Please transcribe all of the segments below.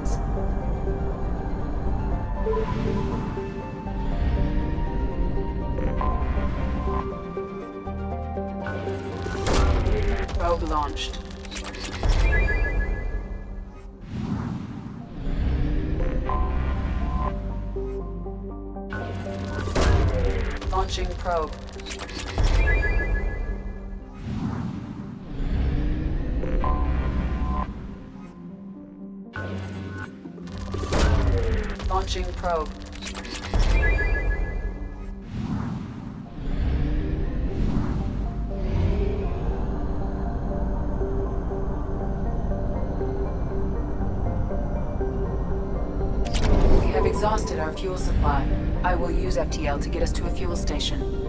seconds. Probe launched. Launching probe. Launching probe. We have exhausted our fuel supply. I will use FTL to get us to a fuel station.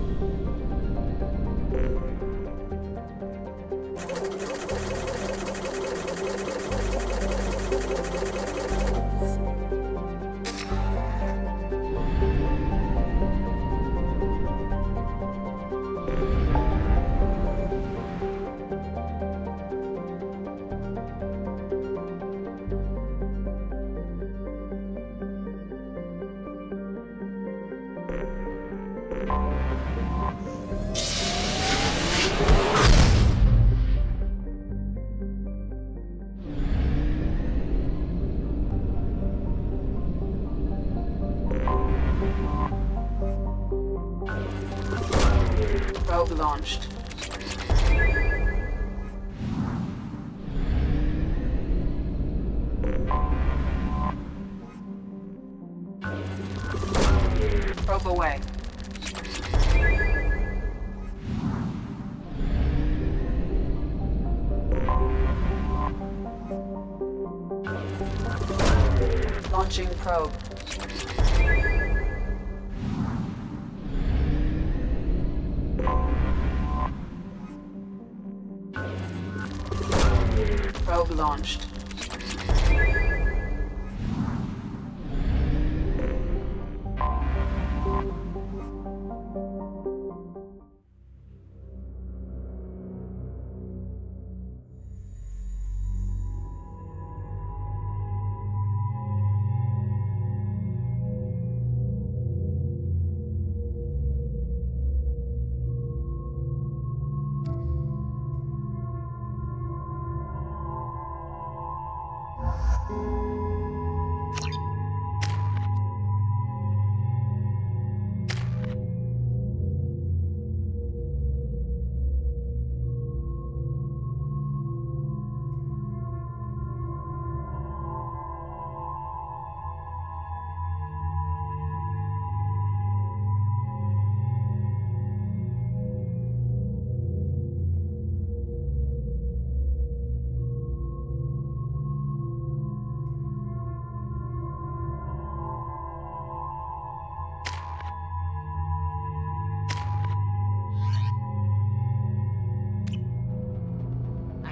Probe launched. Probe away. Launching probe. Probe launched.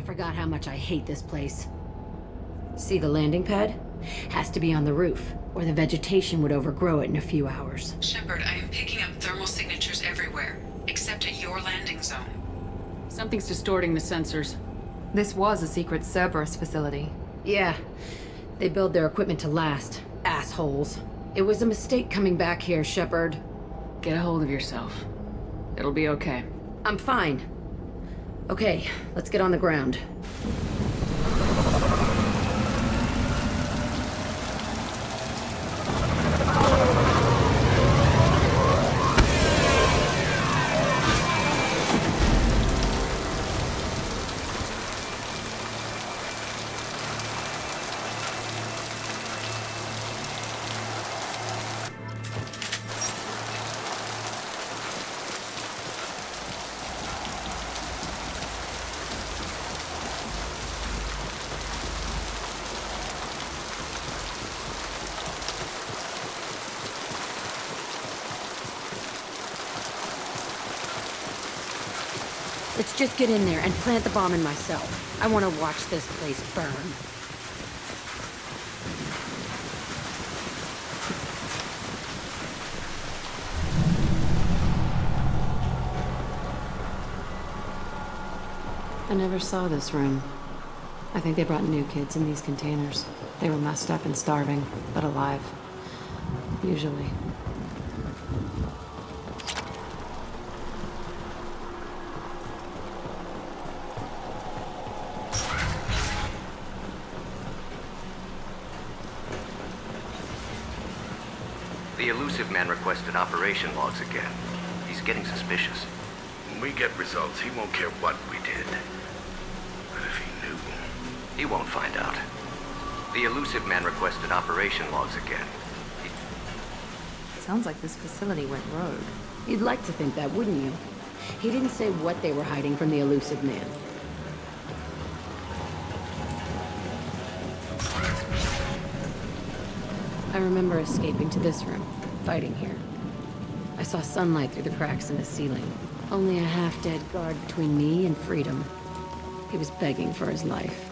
Forgot how much I hate this place. See the landing pad? Has to be on the roof, or the vegetation would overgrow it in a few hours. Shepard, I am picking up thermal signatures everywhere, except at your landing zone. Something's distorting the sensors. This was a secret Cerberus facility. Yeah, they build their equipment to last. Assholes. It was a mistake coming back here, Shepard. Get a hold of yourself. It'll be okay. I'm fine. Okay, let's get on the ground. Let's just get in there and plant the bomb in myself. I want to watch this place burn. I never saw this room. I think they brought new kids in these containers. They were messed up and starving, but alive. Usually. The elusive man requested operation logs again. He's getting suspicious. When we get results, he won't care what we did. But if he knew... He won't find out. The elusive man requested operation logs again. Sounds like this facility went rogue. You'd like to think that, wouldn't you? He didn't say what they were hiding from the elusive man. I remember escaping to this room, fighting here. I saw sunlight through the cracks in the ceiling. Only a half-dead guard between me and freedom. He was begging for his life.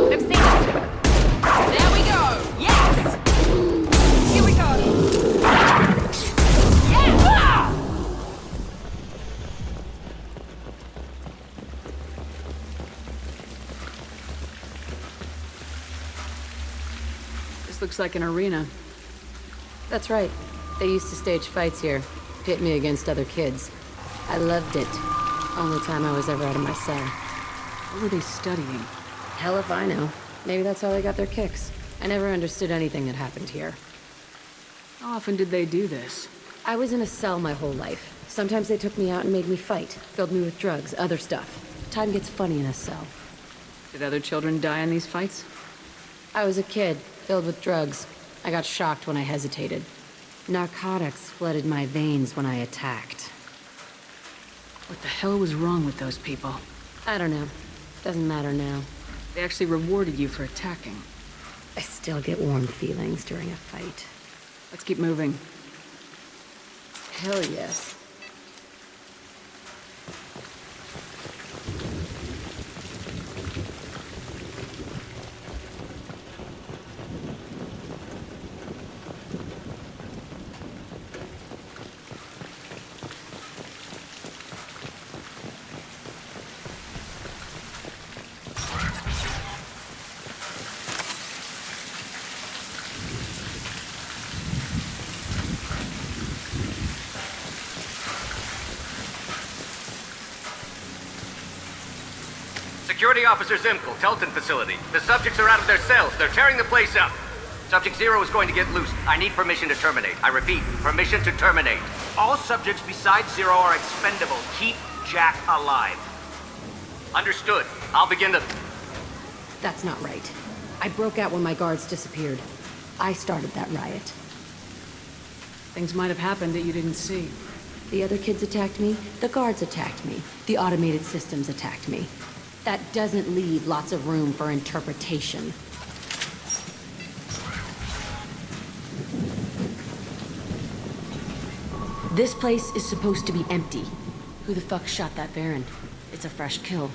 I've seen it! There we go! Yes! Here we go! Yes! Ah! This looks like an arena. That's right. They used to stage fights here. Pit me against other kids. I loved it. Only time I was ever out of my cell. What were they studying? Hell if I know. Maybe that's how they got their kicks. I never understood anything that happened here. How often did they do this? I was in a cell my whole life. Sometimes they took me out and made me fight. Filled me with drugs, other stuff. Time gets funny in a cell. Did other children die in these fights? I was a kid, filled with drugs. I got shocked when I hesitated. Narcotics flooded my veins when I attacked. What the hell was wrong with those people? I don't know. Doesn't matter now. They actually rewarded you for attacking. I still get warm feelings during a fight. Let's keep moving. Hell yes. Security Officer Zimkel, Telton facility. The subjects are out of their cells. They're tearing the place up. Subject Zero is going to get loose. I need permission to terminate. I repeat, permission to terminate. All subjects besides Zero are expendable. Keep Jack alive. Understood. I'll begin the... That's not right. I broke out when my guards disappeared. I started that riot. Things might have happened that you didn't see. The other kids attacked me, the guards attacked me, the automated systems attacked me. That doesn't leave lots of room for interpretation. This place is supposed to be empty. Who the fuck shot that Baron? It's a fresh kill.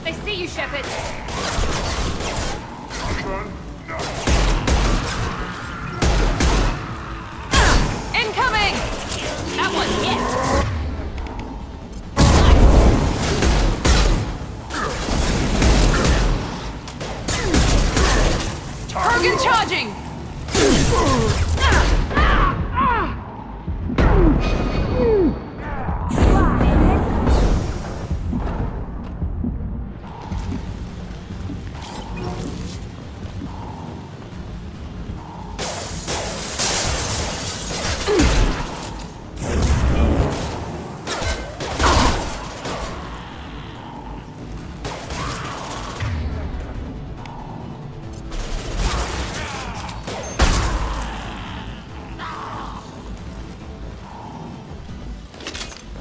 I see you, Shepard! Incoming! That one, yes! Kurgan charging!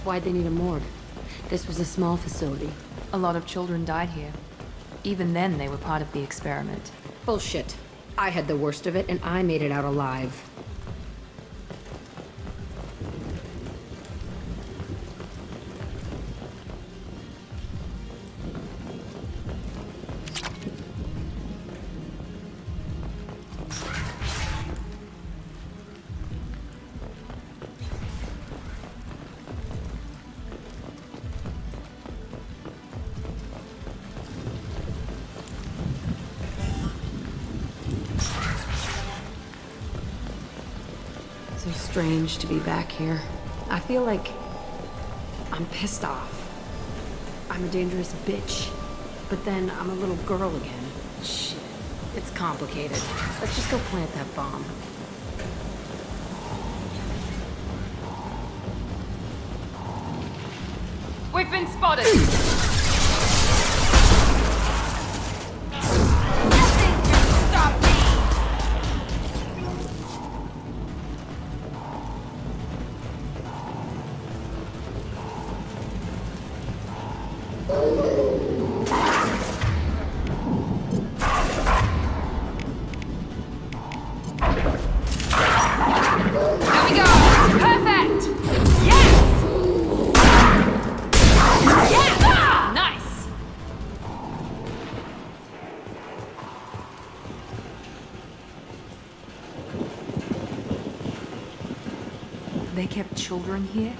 Why'd they need a morgue? This was a small facility. A lot of children died here. Even then, they were part of the experiment. Bullshit. I had the worst of it, and I made it out alive. So strange to be back here. I feel like I'm pissed off. I'm a dangerous bitch. But then I'm a little girl again. Shit. It's complicated. Let's just go plant that bomb. We've been spotted! Nothing can stop me! There we go! Perfect! Yes! Yes! Ah! Nice! They kept children here?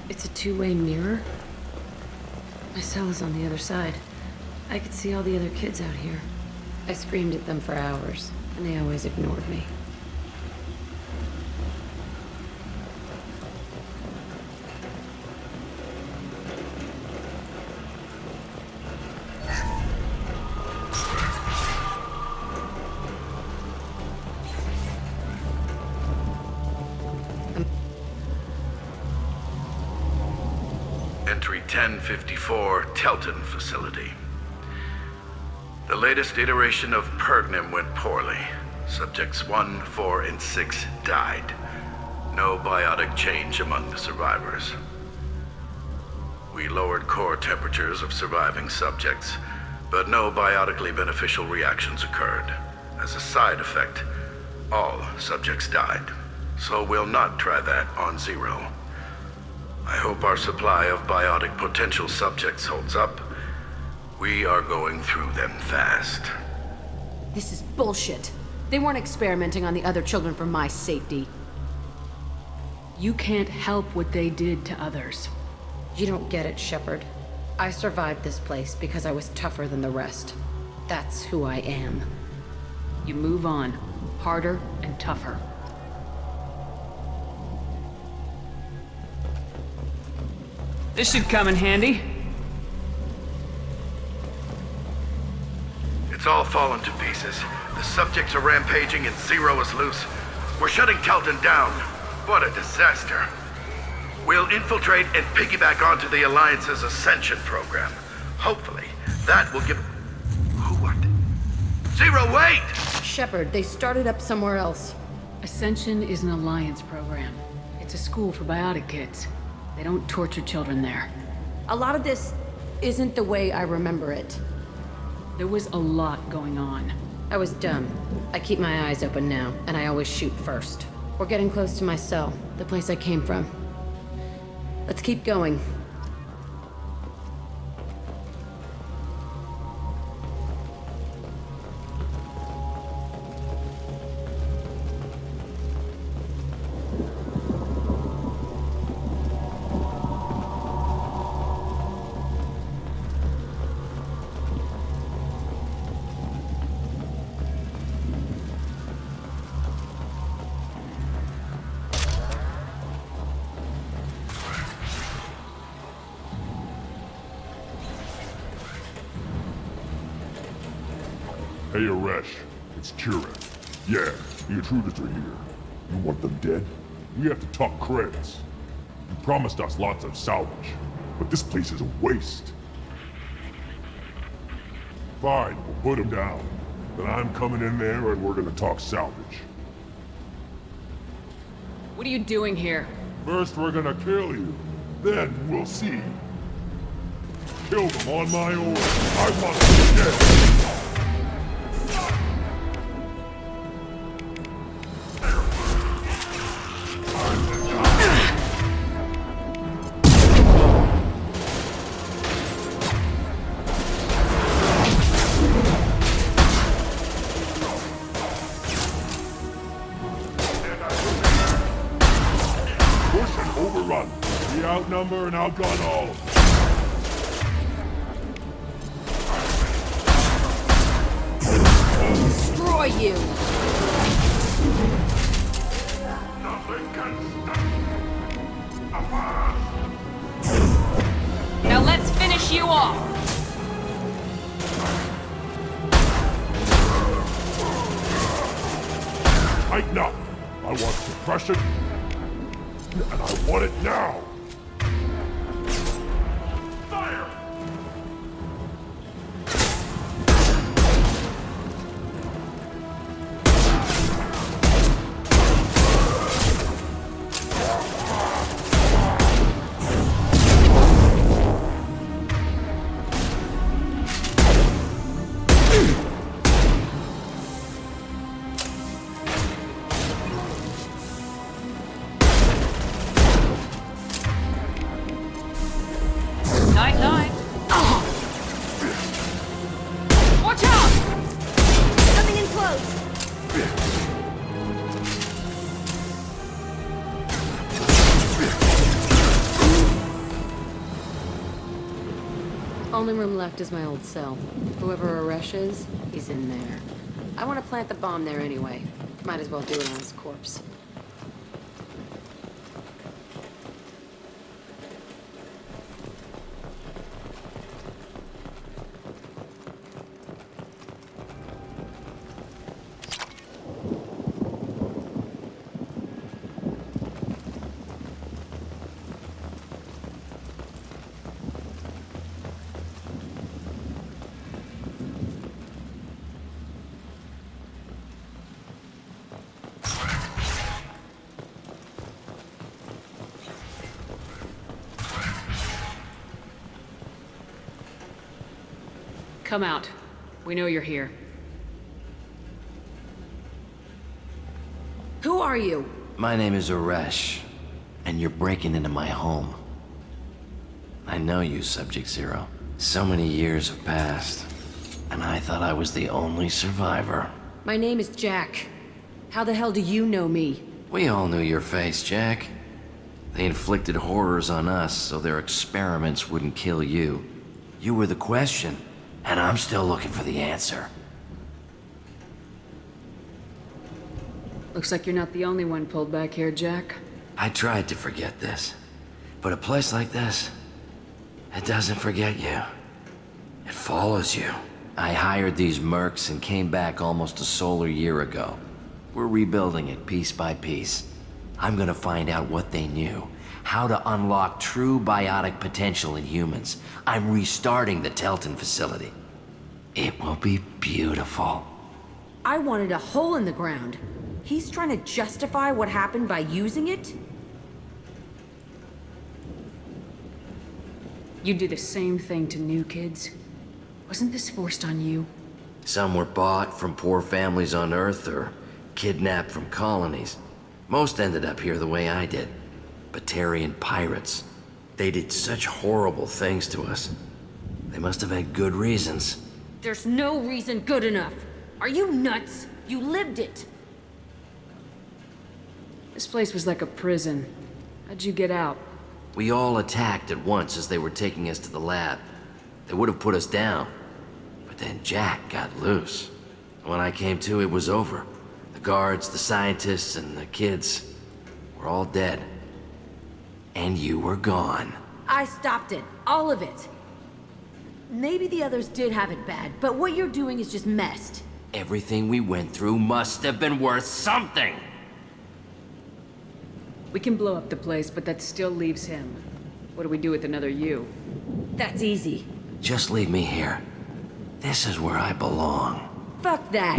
It's a two-way mirror? My cell is on the other side. I could see all the other kids out here. I screamed at them for hours, and they always ignored me. Entry 1054, Telton facility. The latest iteration of Pergnim went poorly. Subjects 1, 4, and 6 died. No biotic change among the survivors. We lowered core temperatures of surviving subjects, but no biotically beneficial reactions occurred. As a side effect, all subjects died. So we'll not try that on Zero. I hope our supply of biotic potential subjects holds up. We are going through them fast. This is bullshit. They weren't experimenting on the other children for my safety. You can't help what they did to others. You don't get it, Shepard. I survived this place because I was tougher than the rest. That's who I am. You move on, harder and tougher. This should come in handy. It's all fallen to pieces. The subjects are rampaging and Zero is loose. We're shutting Telton down. What a disaster. We'll infiltrate and piggyback onto the Alliance's Ascension program. Hopefully, that will give... What? Zero, wait! Shepard, they started up somewhere else. Ascension is an Alliance program. It's a school for biotic kids. They don't torture children there. A lot of this isn't the way I remember it. There was a lot going on. I was dumb. I keep my eyes open now, and I always shoot first. We're getting close to my cell, the place I came from. Let's keep going. Hey, Aresh. It's Kira. Yeah, the intruders are here. You want them dead? We have to talk credits. You promised us lots of salvage, but this place is a waste. Fine, we'll put them down. Then I'm coming in there and we're gonna talk salvage. What are you doing here? First we're gonna kill you. Then we'll see. Kill them on my order. I want them dead. Push and overrun. We outnumber and outgun all. Destroy you! Nothing can stop us. Now let's finish you off. Tighten up. I want suppression, and I want it now. Fire! Night, night. Watch out! Coming in close! Only room left is my old cell. Whoever Aresh is, he's in there. I want to plant the bomb there anyway. Might as well do it on his corpse. Come out. We know you're here. Who are you? My name is Aresh, and you're breaking into my home. I know you, Subject Zero. So many years have passed, and I thought I was the only survivor. My name is Jack. How the hell do you know me? We all knew your face, Jack. They inflicted horrors on us so their experiments wouldn't kill you. You were the question, and I'm still looking for the answer. Looks like you're not the only one pulled back here, Jack. I tried to forget this, but a place like this, it doesn't forget you. It follows you. I hired these mercs and came back almost a solar year ago. We're rebuilding it piece by piece. I'm gonna find out what they knew, how to unlock true biotic potential in humans. I'm restarting the Telton facility. It will be beautiful. I wanted a hole in the ground. He's trying to justify what happened by using it? You do the same thing to new kids. Wasn't this forced on you? Some were bought from poor families on Earth or kidnapped from colonies. Most ended up here the way I did. Batarian pirates. They did such horrible things to us. They must have had good reasons. There's no reason good enough. Are you nuts? You lived it. This place was like a prison. How'd you get out? We all attacked at once as they were taking us to the lab. They would have put us down. But then Jack got loose. When I came to, it was over. The guards, the scientists, and the kids were all dead. And you were gone. I stopped it. All of it. Maybe the others did have it bad, but what you're doing is just messed. Everything we went through must have been worth something! We can blow up the place, but that still leaves him. What do we do with another you? That's easy. Just leave me here. This is where I belong. Fuck that!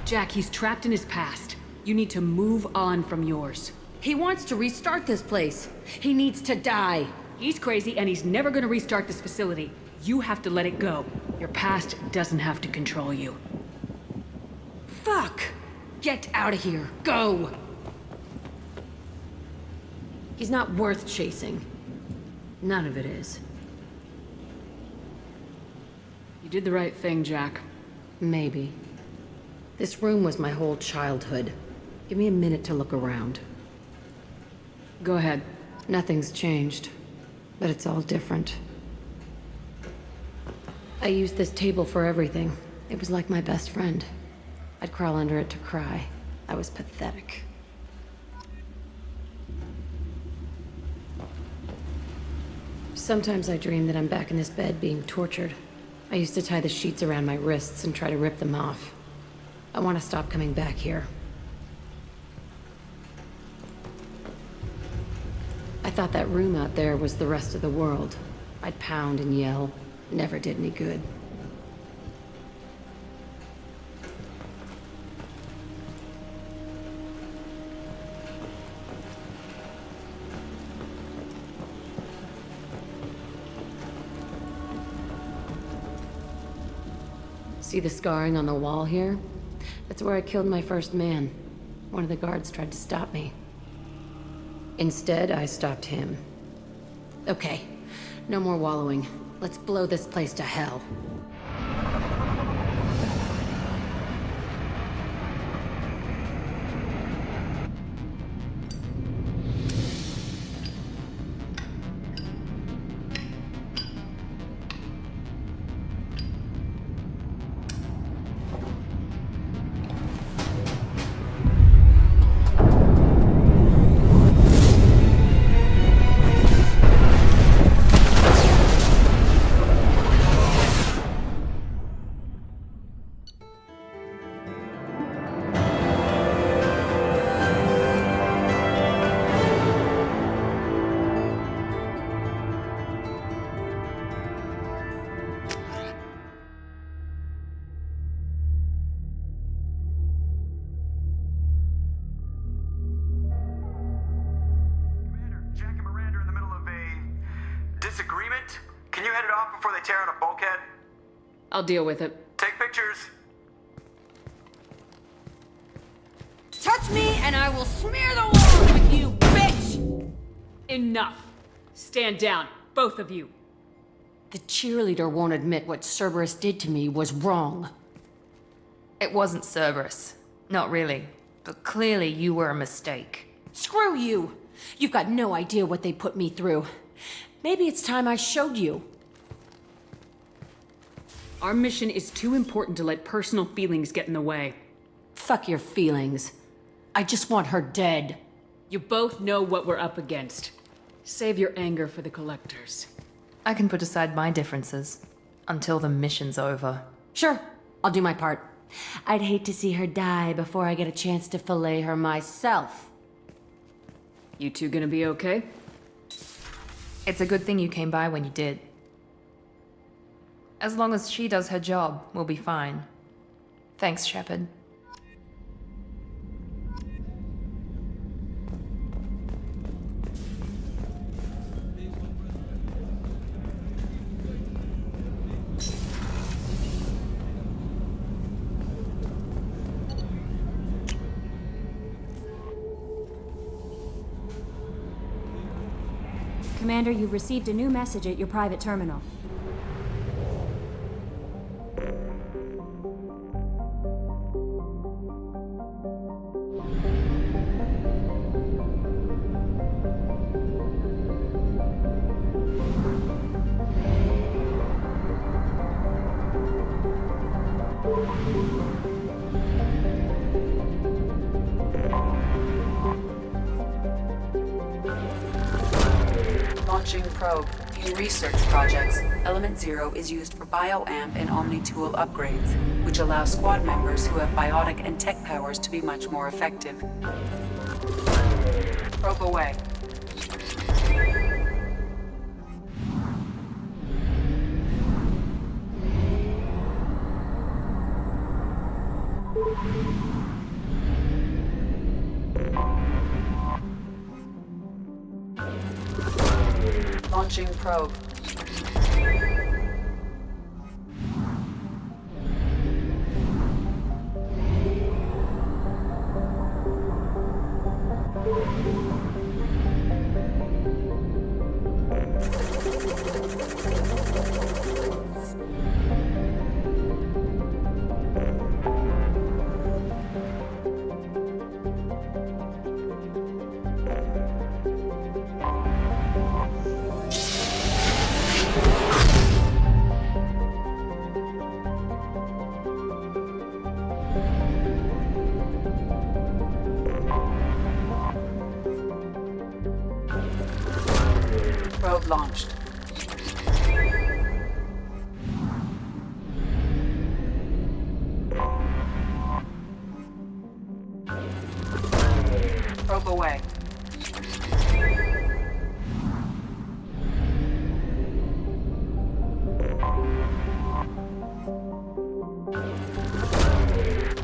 Jack, he's trapped in his past. You need to move on from yours. He wants to restart this place. He needs to die. He's crazy and he's never gonna restart this facility. You have to let it go. Your past doesn't have to control you. Fuck! Get out of here. Go! He's not worth chasing. None of it is. You did the right thing, Jack. Maybe. This room was my whole childhood. Give me a minute to look around. Go ahead. Nothing's changed, but it's all different. I used this table for everything. It was like my best friend. I'd crawl under it to cry. I was pathetic. Sometimes I dream that I'm back in this bed being tortured. I used to tie the sheets around my wrists and try to rip them off. I want to stop coming back here. I thought that room out there was the rest of the world. I'd pound and yell. Never did any good. See the scarring on the wall here? That's where I killed my first man. One of the guards tried to stop me. Instead, I stopped him. Okay, no more wallowing. Let's blow this place to hell. Disagreement? Can you head it off before they tear out a bulkhead? I'll deal with it. Take pictures. Touch me and I will smear the walls with you, bitch! Enough. Stand down, both of you. The cheerleader won't admit what Cerberus did to me was wrong. It wasn't Cerberus. Not really. But clearly you were a mistake. Screw you! You've got no idea what they put me through. Maybe it's time I showed you. Our mission is too important to let personal feelings get in the way. Fuck your feelings. I just want her dead. You both know what we're up against. Save your anger for the collectors. I can put aside my differences. Until the mission's over. Sure, I'll do my part. I'd hate to see her die before I get a chance to fillet her myself. You two gonna be okay? It's a good thing you came by when you did. As long as she does her job, we'll be fine. Thanks, Shepard. Commander, you've received a new message at your private terminal. Launching probe. In research projects, Element Zero is used for bioamp and Omni-tool upgrades, which allow squad members who have biotic and tech powers to be much more effective. Probe away. Launching probe. Probe launched. Probe away.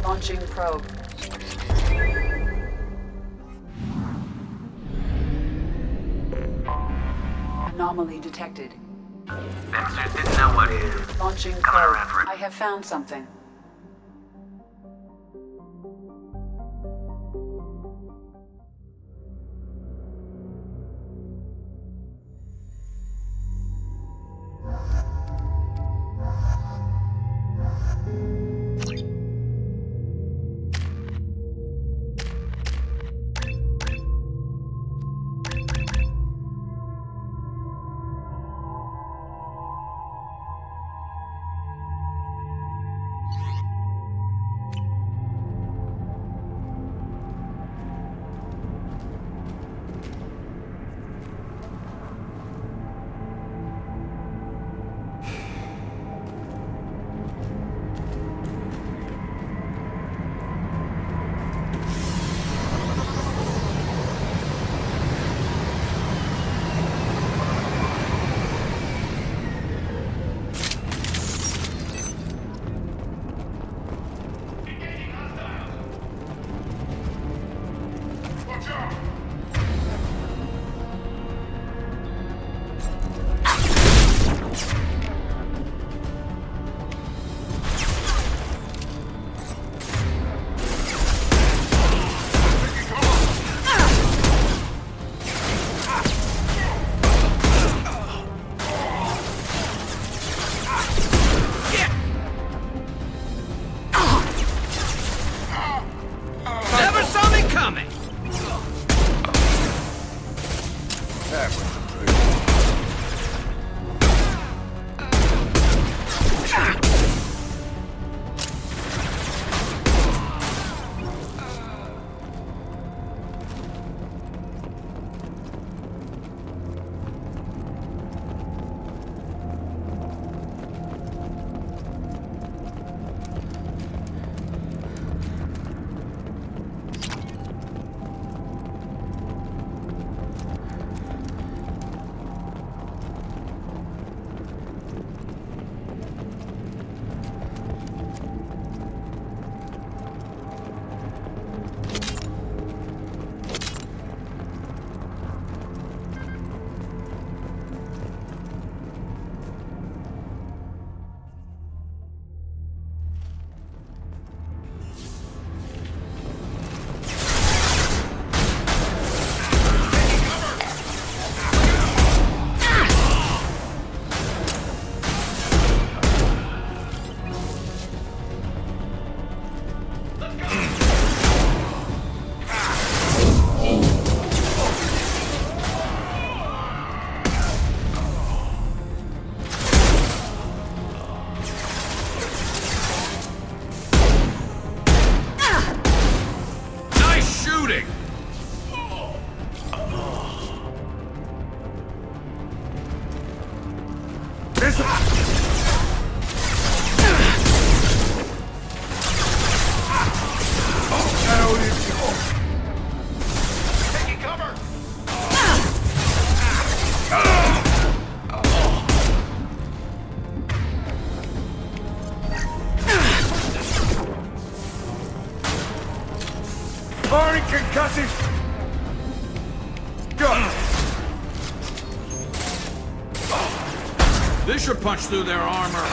Launching probe. Anomaly detected. Benson didn't know what is. Launching Coming probe. around for it. I have found something. Taking cover! Firing concussive! Go! This should punch through their armor.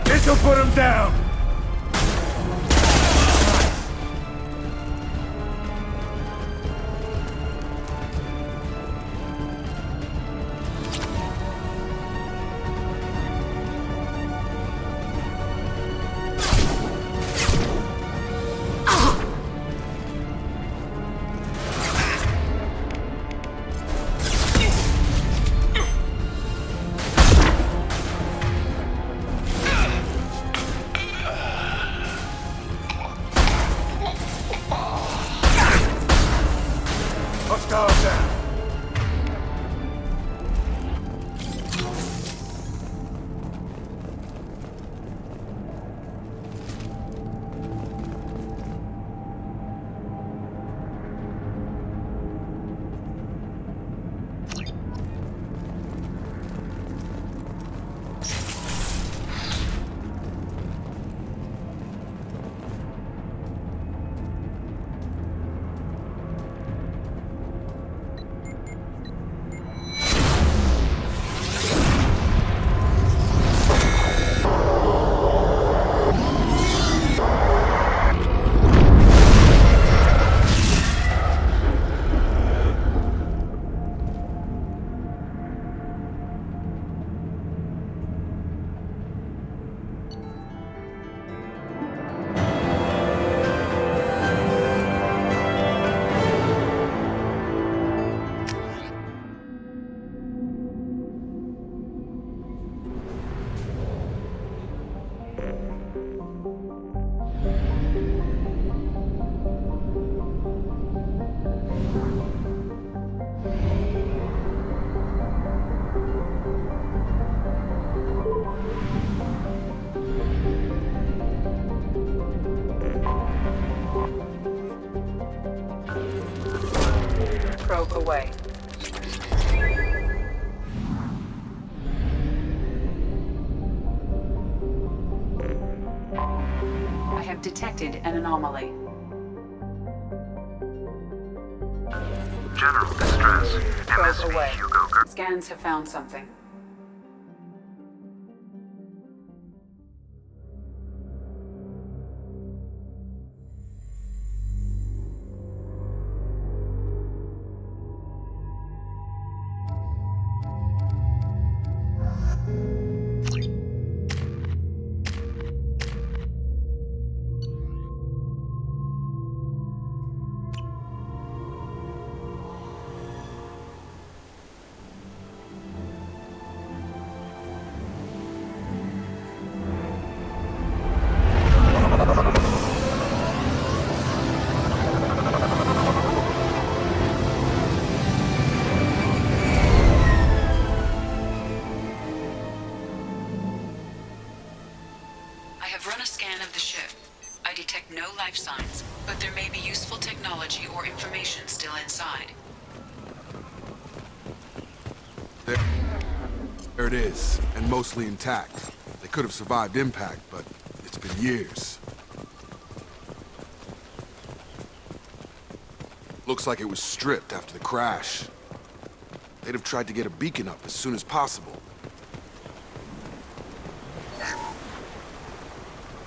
This'll put him down! Hostiles down! Probe away. detected an anomaly. General distress. MSV away. Hugo Scans have found something. I have run a scan of the ship. I detect no life signs, but there may be useful technology or information still inside. There it is, and mostly intact. They could have survived impact, but it's been years. Looks like it was stripped after the crash. They'd have tried to get a beacon up as soon as possible.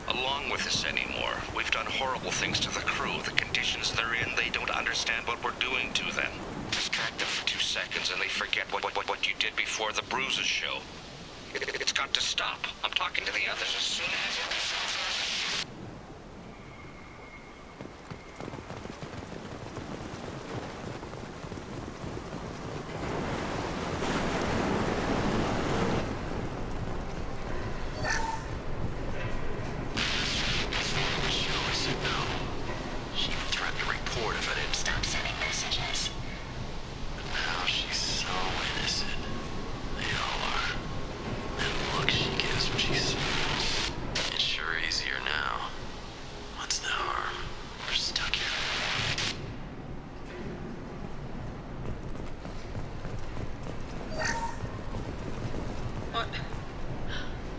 Along with this anymore. We've done horrible things to the crew. The conditions they're in, they don't understand what we're doing to them. Distract them for 2 seconds and they forget what you did before the bruises show. It's got to stop. I'm talking to the others as soon as...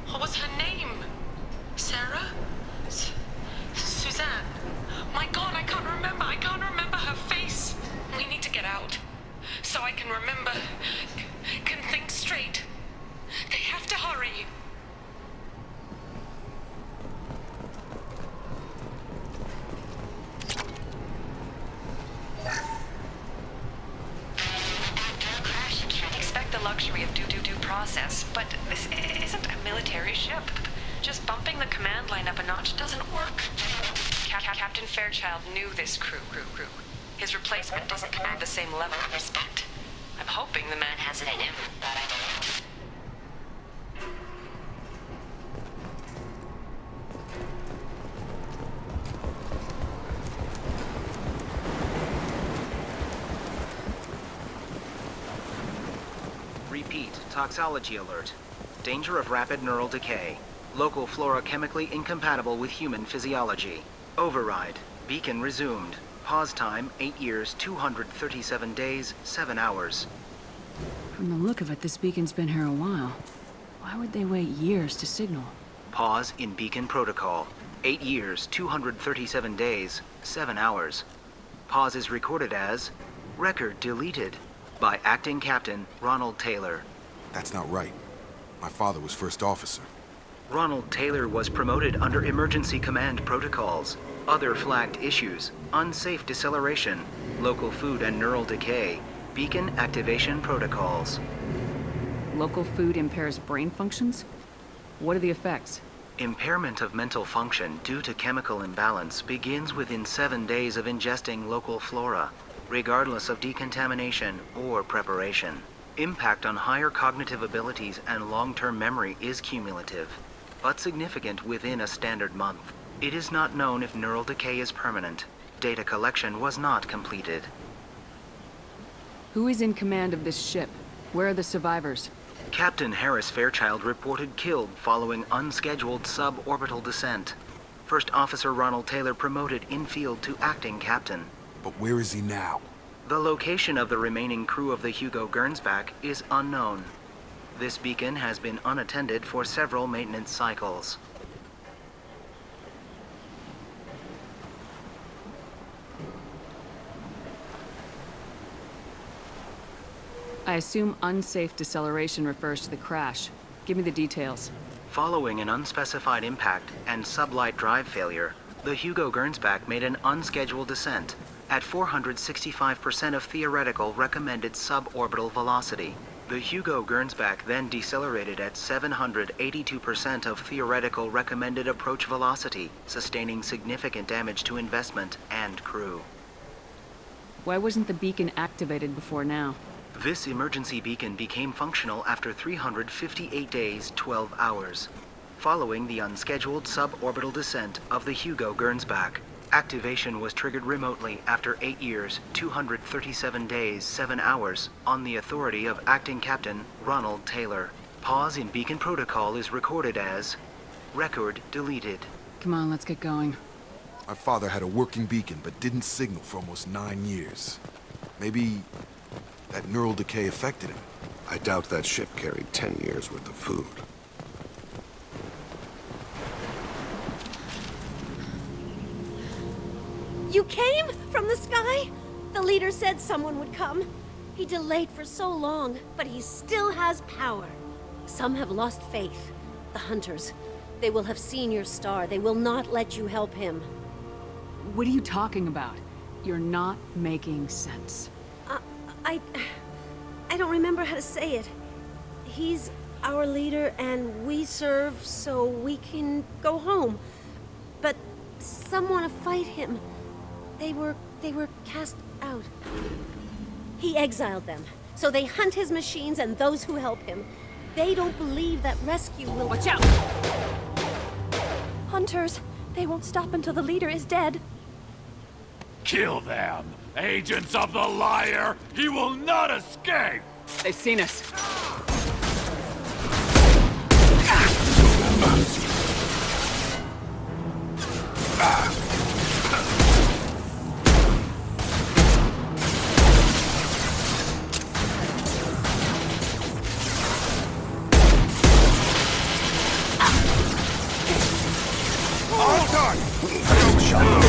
What was her name? Sarah? Suzanne? My God, I can't remember. I can't remember her face. We need to get out. So I can remember, can think straight. They have to hurry. Luxury of due process, but this isn't a military ship. Just bumping the command line up a notch doesn't work. Captain Fairchild knew this crew. His replacement doesn't command the same level of respect. I'm hoping the man has it in him, but I don't know. Repeat, toxology alert. Danger of rapid neural decay. Local flora chemically incompatible with human physiology. Override. Beacon resumed. Pause time, 8 years, 237 days, 7 hours. From the look of it, this beacon's been here a while. Why would they wait years to signal? Pause in beacon protocol. 8 years, 237 days, 7 hours. Pause is recorded as record deleted by Acting Captain Ronald Taylor. That's not right. My father was first officer. Ronald Taylor was promoted under emergency command protocols. Other flagged issues: unsafe deceleration, local food and neural decay, beacon activation protocols. Local food impairs brain functions? What are the effects? Impairment of mental function due to chemical imbalance begins within 7 days of ingesting local flora, regardless of decontamination or preparation. Impact on higher cognitive abilities and long-term memory is cumulative, but significant within a standard month. It is not known if neural decay is permanent. Data collection was not completed. Who is in command of this ship? Where are the survivors? Captain Harris Fairchild reported killed following unscheduled suborbital descent. First Officer Ronald Taylor promoted in-field to acting captain. But where is he now? The location of the remaining crew of the Hugo Gernsback is unknown. This beacon has been unattended for several maintenance cycles. I assume unsafe deceleration refers to the crash. Give me the details. Following an unspecified impact and sublight drive failure, the Hugo Gernsback made an unscheduled descent at 465% of theoretical recommended suborbital velocity. The Hugo Gernsback then decelerated at 782% of theoretical recommended approach velocity, sustaining significant damage to investment and crew. Why wasn't the beacon activated before now? This emergency beacon became functional after 358 days, 12 hours. Following the unscheduled suborbital descent of the Hugo Gernsback, activation was triggered remotely after 8 years, 237 days, 7 hours, on the authority of Acting Captain Ronald Taylor. Pause in beacon protocol is recorded as record deleted. Come on, let's get going. My father had a working beacon, but didn't signal for almost 9 years. Maybe that neural decay affected him. I doubt that ship carried 10 years worth of food. You came from the sky? The leader said someone would come. He delayed for so long, but he still has power. Some have lost faith. The hunters. They will have seen your star. They will not let you help him. What are you talking about? You're not making sense. I don't remember how to say it. He's our leader and we serve so we can go home. But some want to fight him. They were cast out. He exiled them, so they hunt his machines and those who help him. They don't believe that rescue will— Watch out! Hunters, they won't stop until the leader is dead. Kill them! Agents of the liar! He will not escape! They've seen us. All done! No shot!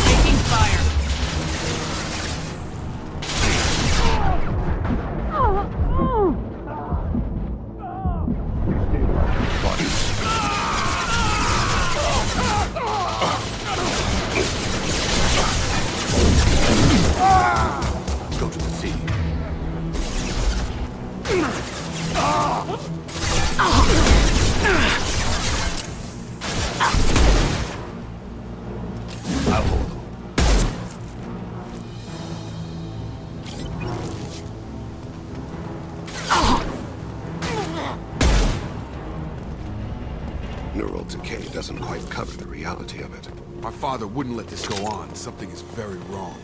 Taking fire. Go to the sea. I'll hold them. Neural decay doesn't quite cover the reality of it. My father wouldn't let this go on. Something is very wrong.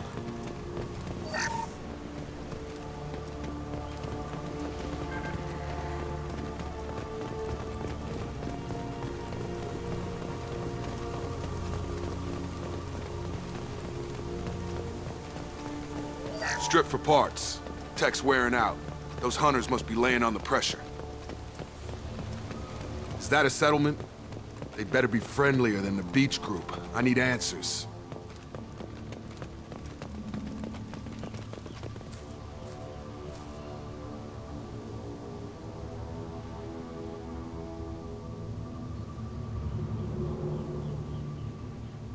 Strip for parts. Tech's wearing out. Those hunters must be laying on the pressure. Is that a settlement? They'd better be friendlier than the beach group. I need answers.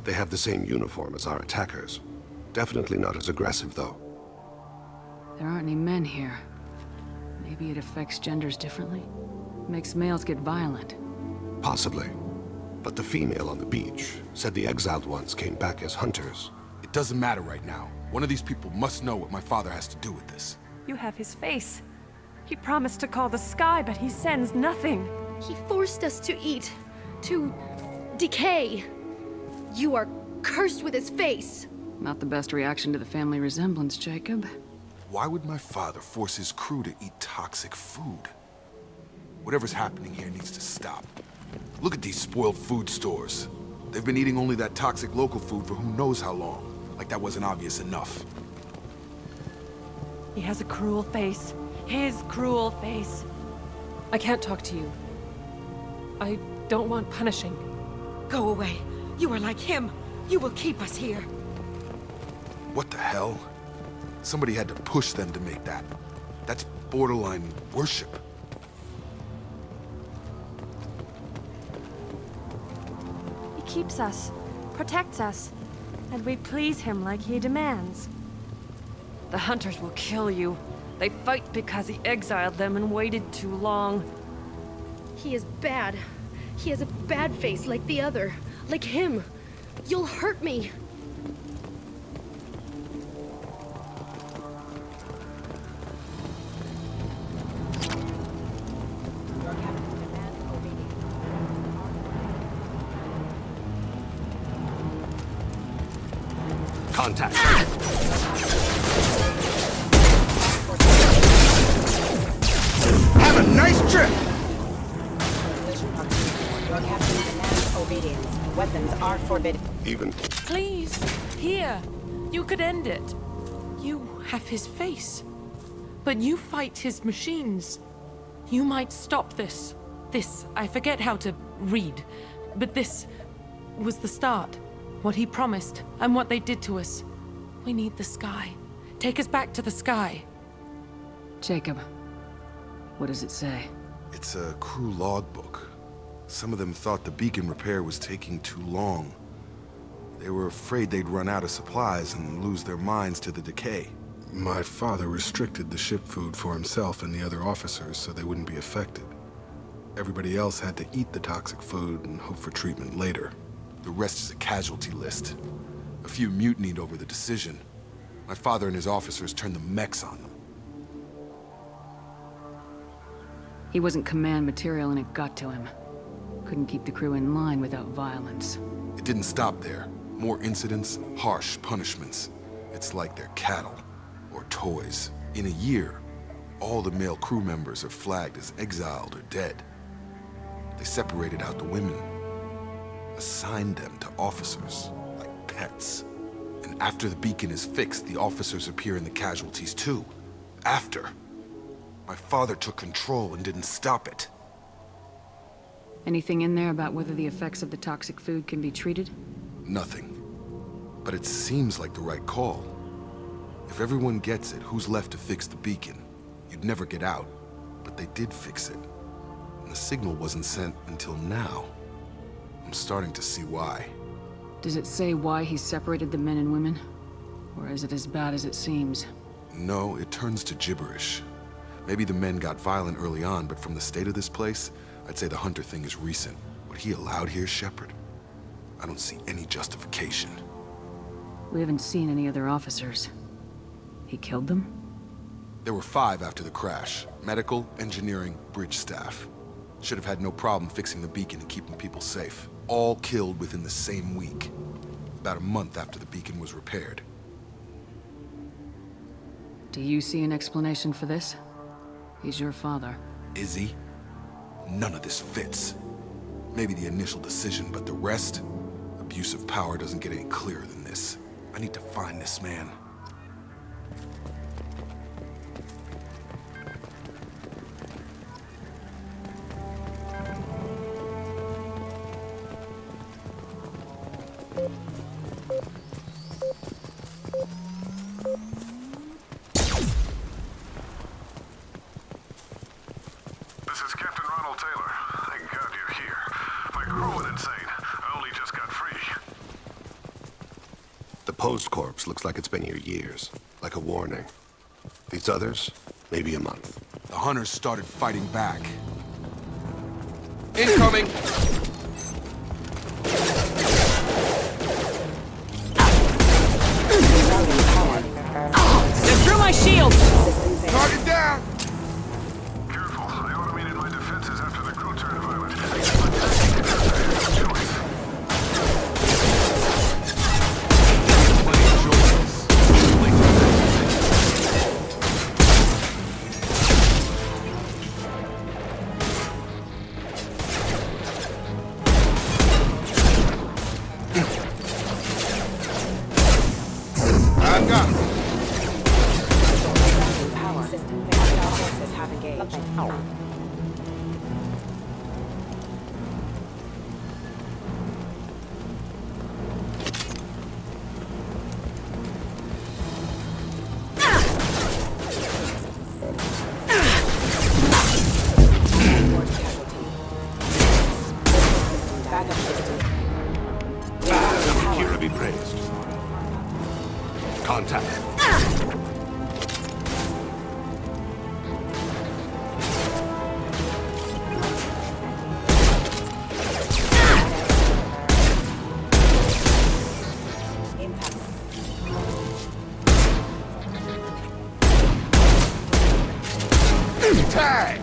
They have the same uniform as our attackers. Definitely not as aggressive, though. There aren't any men here. Maybe it affects genders differently? Makes males get violent. Possibly. But the female on the beach said the exiled ones came back as hunters. It doesn't matter right now. One of these people must know what my father has to do with this. You have his face. He promised to call the sky, but he sends nothing. He forced us to eat, to decay. You are cursed with his face. Not the best reaction to the family resemblance, Jacob. Why would my father force his crew to eat toxic food? Whatever's happening here needs to stop. Look at these spoiled food stores. They've been eating only that toxic local food for who knows how long. Like that wasn't obvious enough. He has a cruel face. His cruel face. I can't talk to you. I don't want punishing. Go away. You are like him. You will keep us here. What the hell? Somebody had to push them to make that. That's borderline worship. He keeps us, protects us, and we please him like he demands. The Hunters will kill you. They fight because he exiled them and waited too long. He is bad. He has a bad face like the other. Like him. You'll hurt me. Contact. Have a nice trip! Your captain demands obedience. Weapons are forbidden. Even. Please, here. You could end it. You have his face. But you fight his machines. You might stop this. This, I forget how to read. But this was the start. What he promised, and what they did to us. We need the sky. Take us back to the sky. Jacob, what does it say? It's a crew logbook. Some of them thought the beacon repair was taking too long. They were afraid they'd run out of supplies and lose their minds to the decay. My father restricted the ship food for himself and the other officers so they wouldn't be affected. Everybody else had to eat the toxic food and hope for treatment later. The rest is a casualty list. A few mutinied over the decision. My father and his officers turned the mechs on them. He wasn't command material and it got to him. Couldn't keep the crew in line without violence. It didn't stop there. More incidents, harsh punishments. It's like they're cattle, or toys. In a year, all the male crew members are flagged as exiled or dead. They separated out the women, assigned them to officers, like pets. And after the beacon is fixed, the officers appear in the casualties too. After. My father took control and didn't stop it. Anything in there about whether the effects of the toxic food can be treated? Nothing. But it seems like the right call. If everyone gets it, who's left to fix the beacon? You'd never get out. But they did fix it. And the signal wasn't sent until now. I'm starting to see why. Does it say why he separated the men and women? Or is it as bad as it seems? No, it turns to gibberish. Maybe the men got violent early on, but from the state of this place, I'd say the Hunter thing is recent. What he allowed here, Shepard, I don't see any justification. We haven't seen any other officers. He killed them? There were 5 after the crash. Medical, engineering, bridge staff. Should have had no problem fixing the beacon and keeping people safe. All killed within the same week. About a month after the beacon was repaired. Do you see an explanation for this? He's your father. Is he? None of this fits. Maybe the initial decision, but the rest? Abuse of power doesn't get any clearer than this. I need to find this man. This is Captain Ronald Taylor. Thank God you're here. My crew went insane. I only just got free. The post corpse looks like it's been here years, like a warning. These others, maybe a month. The Hunters started fighting back. Incoming! They're through my shield! Target down! Careful. I automated my defenses after the crew turned violent. I've got it. Power system forces have engaged. Tag!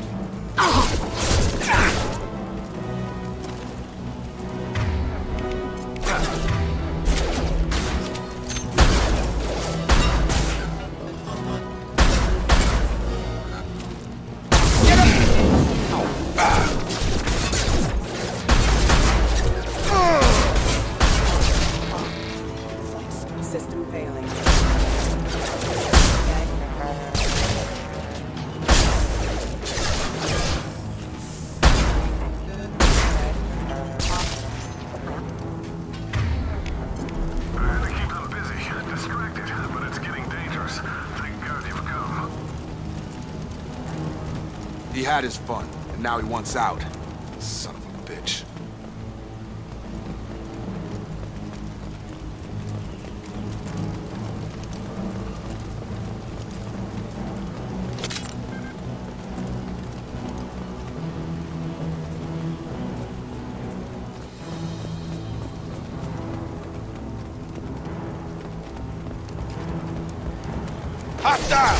System failing. He had his fun, and now he wants out. Son of a bitch. Hostile!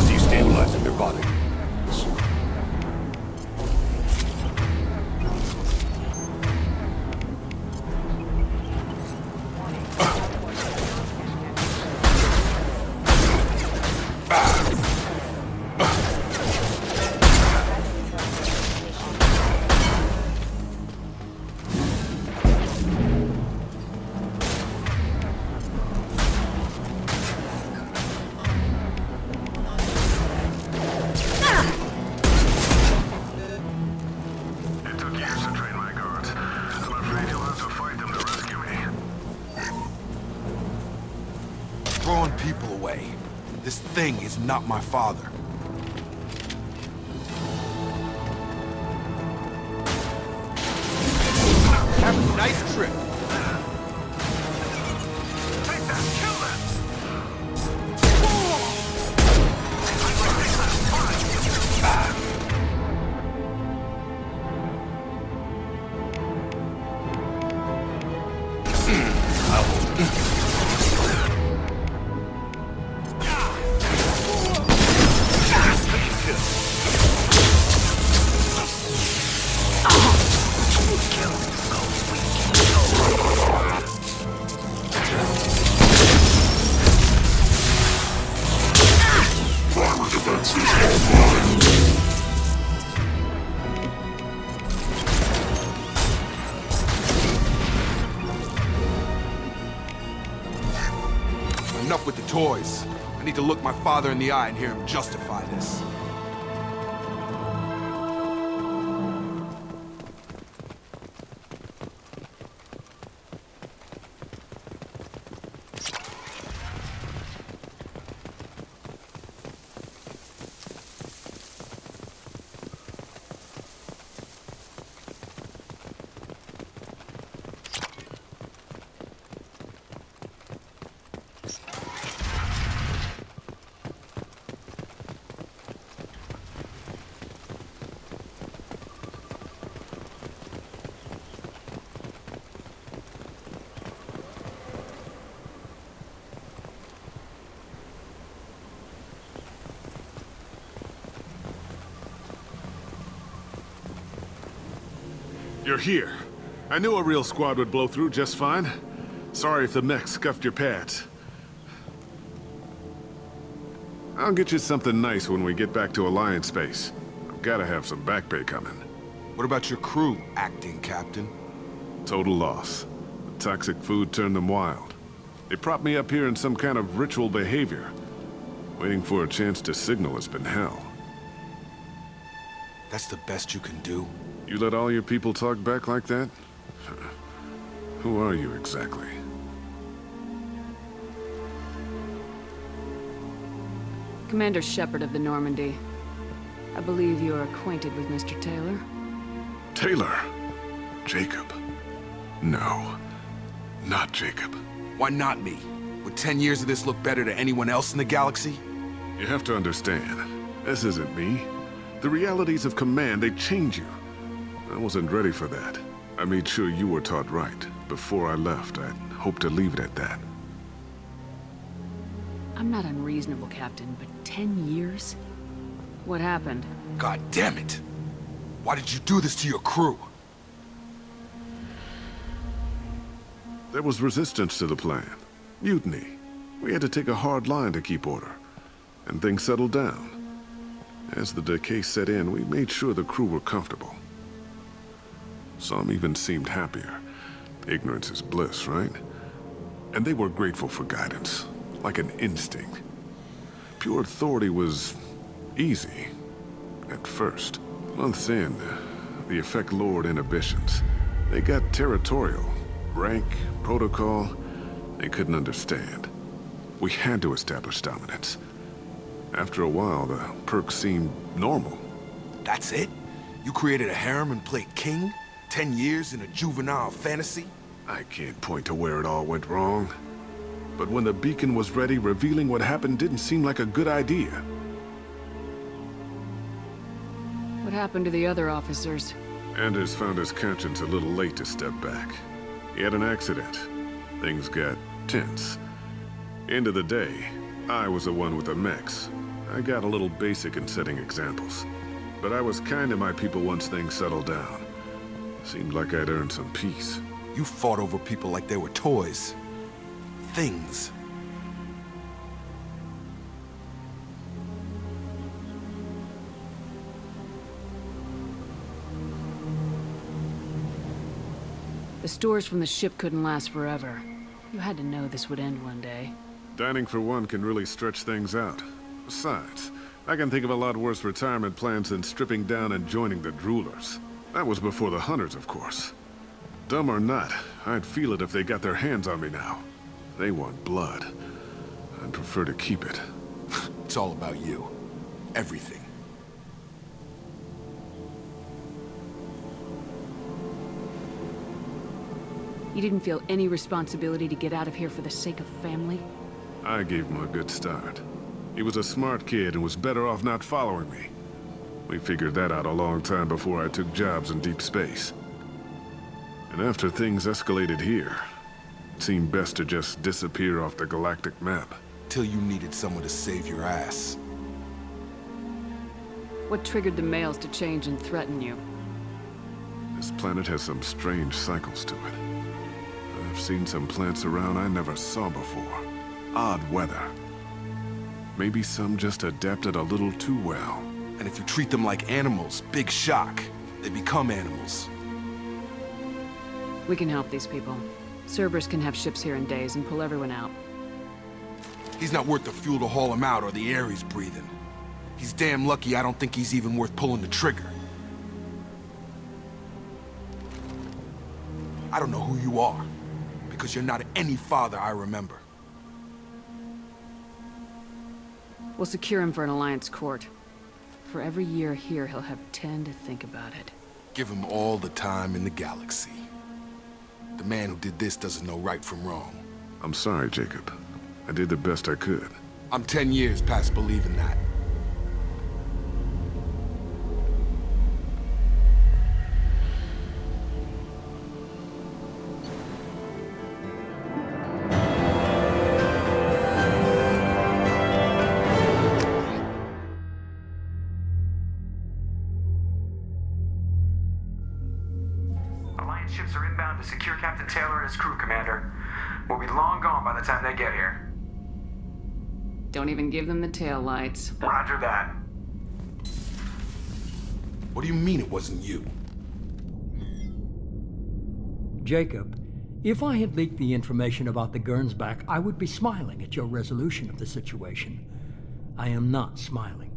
Destabilizing their body. Throwing people away. This thing is not my father. Have a nice trip. Take that! Kill them! Enough with the toys. I need to look my father in the eye and hear him justify this. You're here. I knew a real squad would blow through just fine. Sorry if the mech scuffed your pads. I'll get you something nice when we get back to Alliance Base. I've gotta have some back pay coming. What about your crew, acting captain? Total loss. The toxic food turned them wild. They propped me up here in some kind of ritual behavior. Waiting for a chance to signal has been hell. That's the best you can do? You let all your people talk back like that? Who are you exactly? Commander Shepard of the Normandy. I believe you're acquainted with Mr. Taylor. Taylor? Jacob? No, not Jacob. Why not me? Would 10 years of this look better to anyone else in the galaxy? You have to understand, this isn't me. The realities of command, they change you. I wasn't ready for that. I made sure you were taught right. Before I left, I'd hoped to leave it at that. I'm not unreasonable, Captain, but 10 years? What happened? God damn it! Why did you do this to your crew? There was resistance to the plan. Mutiny. We had to take a hard line to keep order. And things settled down. As the decay set in, we made sure the crew were comfortable. Some even seemed happier. Ignorance is bliss, right? And they were grateful for guidance, like an instinct. Pure authority was easy, at first. Months in, the effect lowered inhibitions. They got territorial. Rank, protocol, they couldn't understand. We had to establish dominance. After a while, the perks seemed normal. That's it? You created a harem and played king? 10 years in a juvenile fantasy? I can't point to where it all went wrong. But when the beacon was ready, revealing what happened didn't seem like a good idea. What happened to the other officers? Anders found his conscience a little late to step back. He had an accident. Things got tense. End of the day, I was the one with the mechs. I got a little basic in setting examples. But I was kind to my people once things settled down. Seemed like I'd earned some peace. You fought over people like they were toys. Things. The stores from the ship couldn't last forever. You had to know this would end one day. Dining for one can really stretch things out. Besides, I can think of a lot worse retirement plans than stripping down and joining the Droolers. That was before the Hunters, of course. Dumb or not, I'd feel it if they got their hands on me now. They want blood. I'd prefer to keep it. It's all about you. Everything. You didn't feel any responsibility to get out of here for the sake of family? I gave him a good start. He was a smart kid and was better off not following me. We figured that out a long time before I took jobs in deep space. And after things escalated here, it seemed best to just disappear off the galactic map. Till you needed someone to save your ass. What triggered the males to change and threaten you? This planet has some strange cycles to it. I've seen some plants around I never saw before. Odd weather. Maybe some just adapted a little too well. And if you treat them like animals, big shock. They become animals. We can help these people. Cerberus can have ships here in days and pull everyone out. He's not worth the fuel to haul him out or the air he's breathing. He's damn lucky I don't think he's even worth pulling the trigger. I don't know who you are, because you're not any father I remember. We'll secure him for an Alliance court. For every year here, he'll have 10 to think about it. Give him all the time in the galaxy. The man who did this doesn't know right from wrong. I'm sorry, Jacob. I did the best I could. I'm 10 years past believing that. Alliance ships are inbound to secure Captain Taylor and his crew, Commander. We'll be long gone by the time they get here. Don't even give them the tail lights. Roger that. What do you mean it wasn't you? Jacob, if I had leaked the information about the Gernsback, I would be smiling at your resolution of the situation. I am not smiling.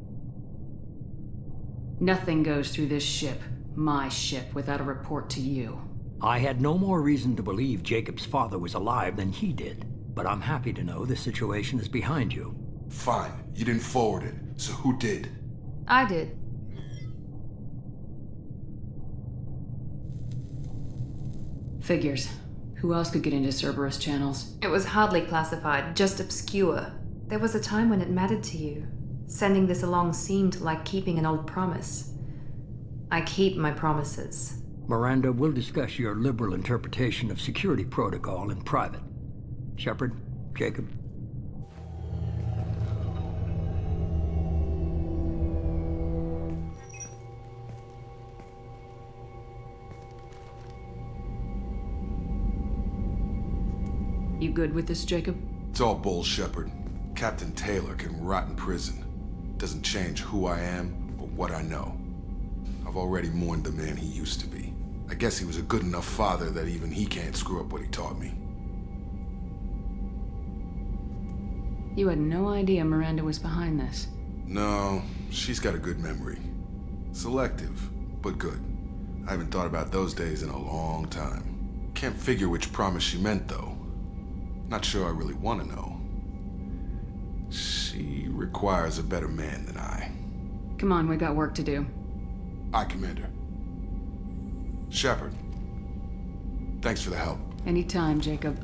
Nothing goes through this ship, my ship, without a report to you. I had no more reason to believe Jacob's father was alive than he did, but I'm happy to know the situation is behind you. Fine, you didn't forward it, so who did? I did. Figures. Who else could get into Cerberus channels? It was hardly classified, just obscure. There was a time when it mattered to you. Sending this along seemed like keeping an old promise. I keep my promises. Miranda, we'll discuss your liberal interpretation of security protocol in private. Shepard, Jacob. You good with this, Jacob? It's all bull, Shepard. Captain Taylor can rot in prison. Doesn't change who I am or what I know. I've already mourned the man he used to be. I guess he was a good enough father that even he can't screw up what he taught me. You had no idea Miranda was behind this. No, she's got a good memory. Selective, but good. I haven't thought about those days in a long time. Can't figure which promise she meant, though. Not sure I really want to know. She requires a better man than I. Come on, we got work to do. Aye, Commander. Shepard, thanks for the help. Anytime, Jacob.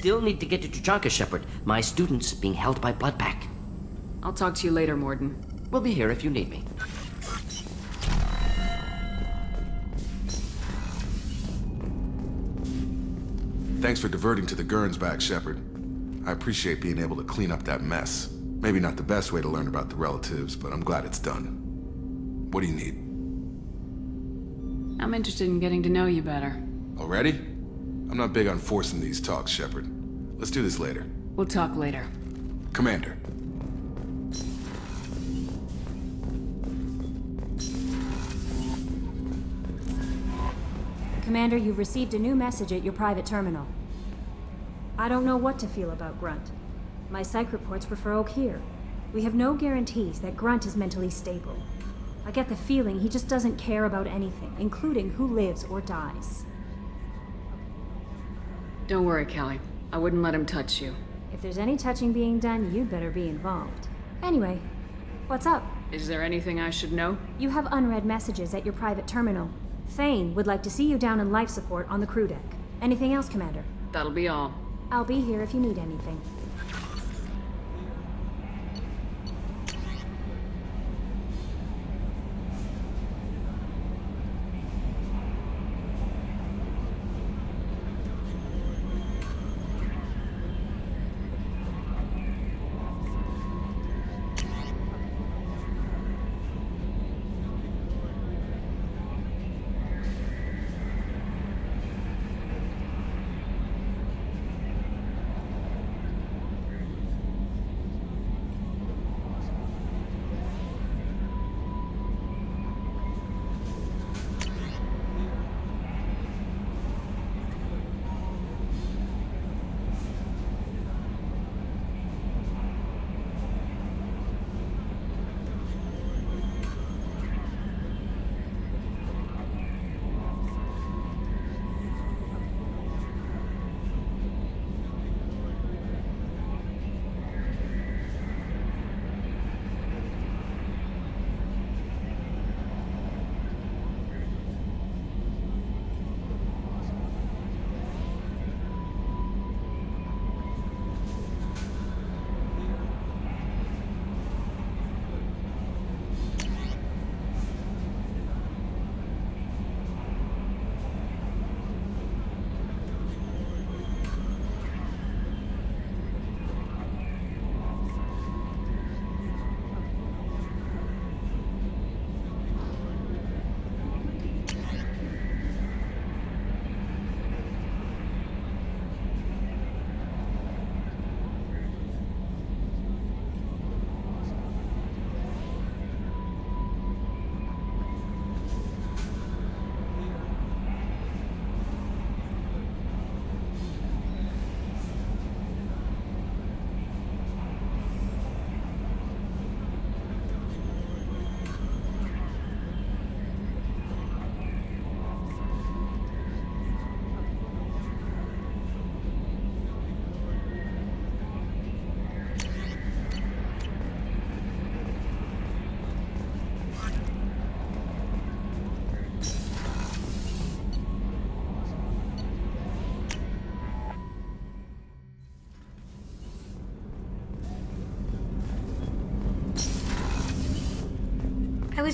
Still need to get to Tuchanka, Shepard. My student's being held by Bloodpack. I'll talk to you later, Morden. We'll be here if you need me. Thanks for diverting to the Gurns back, Shepard. I appreciate being able to clean up that mess. Maybe not the best way to learn about the relatives, but I'm glad it's done. What do you need? I'm interested in getting to know you better. Already? I'm not big on forcing these talks, Shepard. Let's do this later. We'll talk later. Commander. Commander, you've received a new message at your private terminal. I don't know what to feel about Grunt. My psych reports refer Oak here. We have no guarantees that Grunt is mentally stable. I get the feeling he just doesn't care about anything, including who lives or dies. Don't worry, Callie. I wouldn't let him touch you. If there's any touching being done, you'd better be involved. Anyway, what's up? Is there anything I should know? You have unread messages at your private terminal. Thane would like to see you down in life support on the crew deck. Anything else, Commander? That'll be all. I'll be here if you need anything.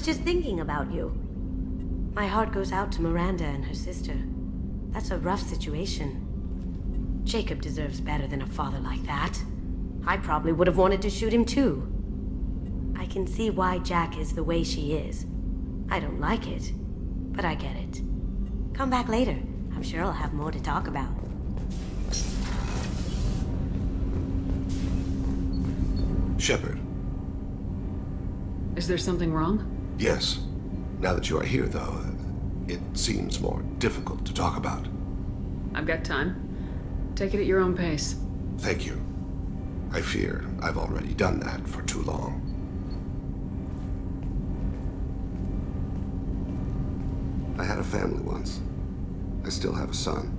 was just thinking about you. My heart goes out to Miranda and her sister. That's a rough situation. Jacob deserves better than a father like that. I probably would have wanted to shoot him too. I can see why Jack is the way she is. I don't like it, but I get it. Come back later. I'm sure I'll have more to talk about. Shepard. Is there something wrong? Yes. Now that you are here, though, it seems more difficult to talk about. I've got time. Take it at your own pace. Thank you. I fear I've already done that for too long. I had a family once. I still have a son.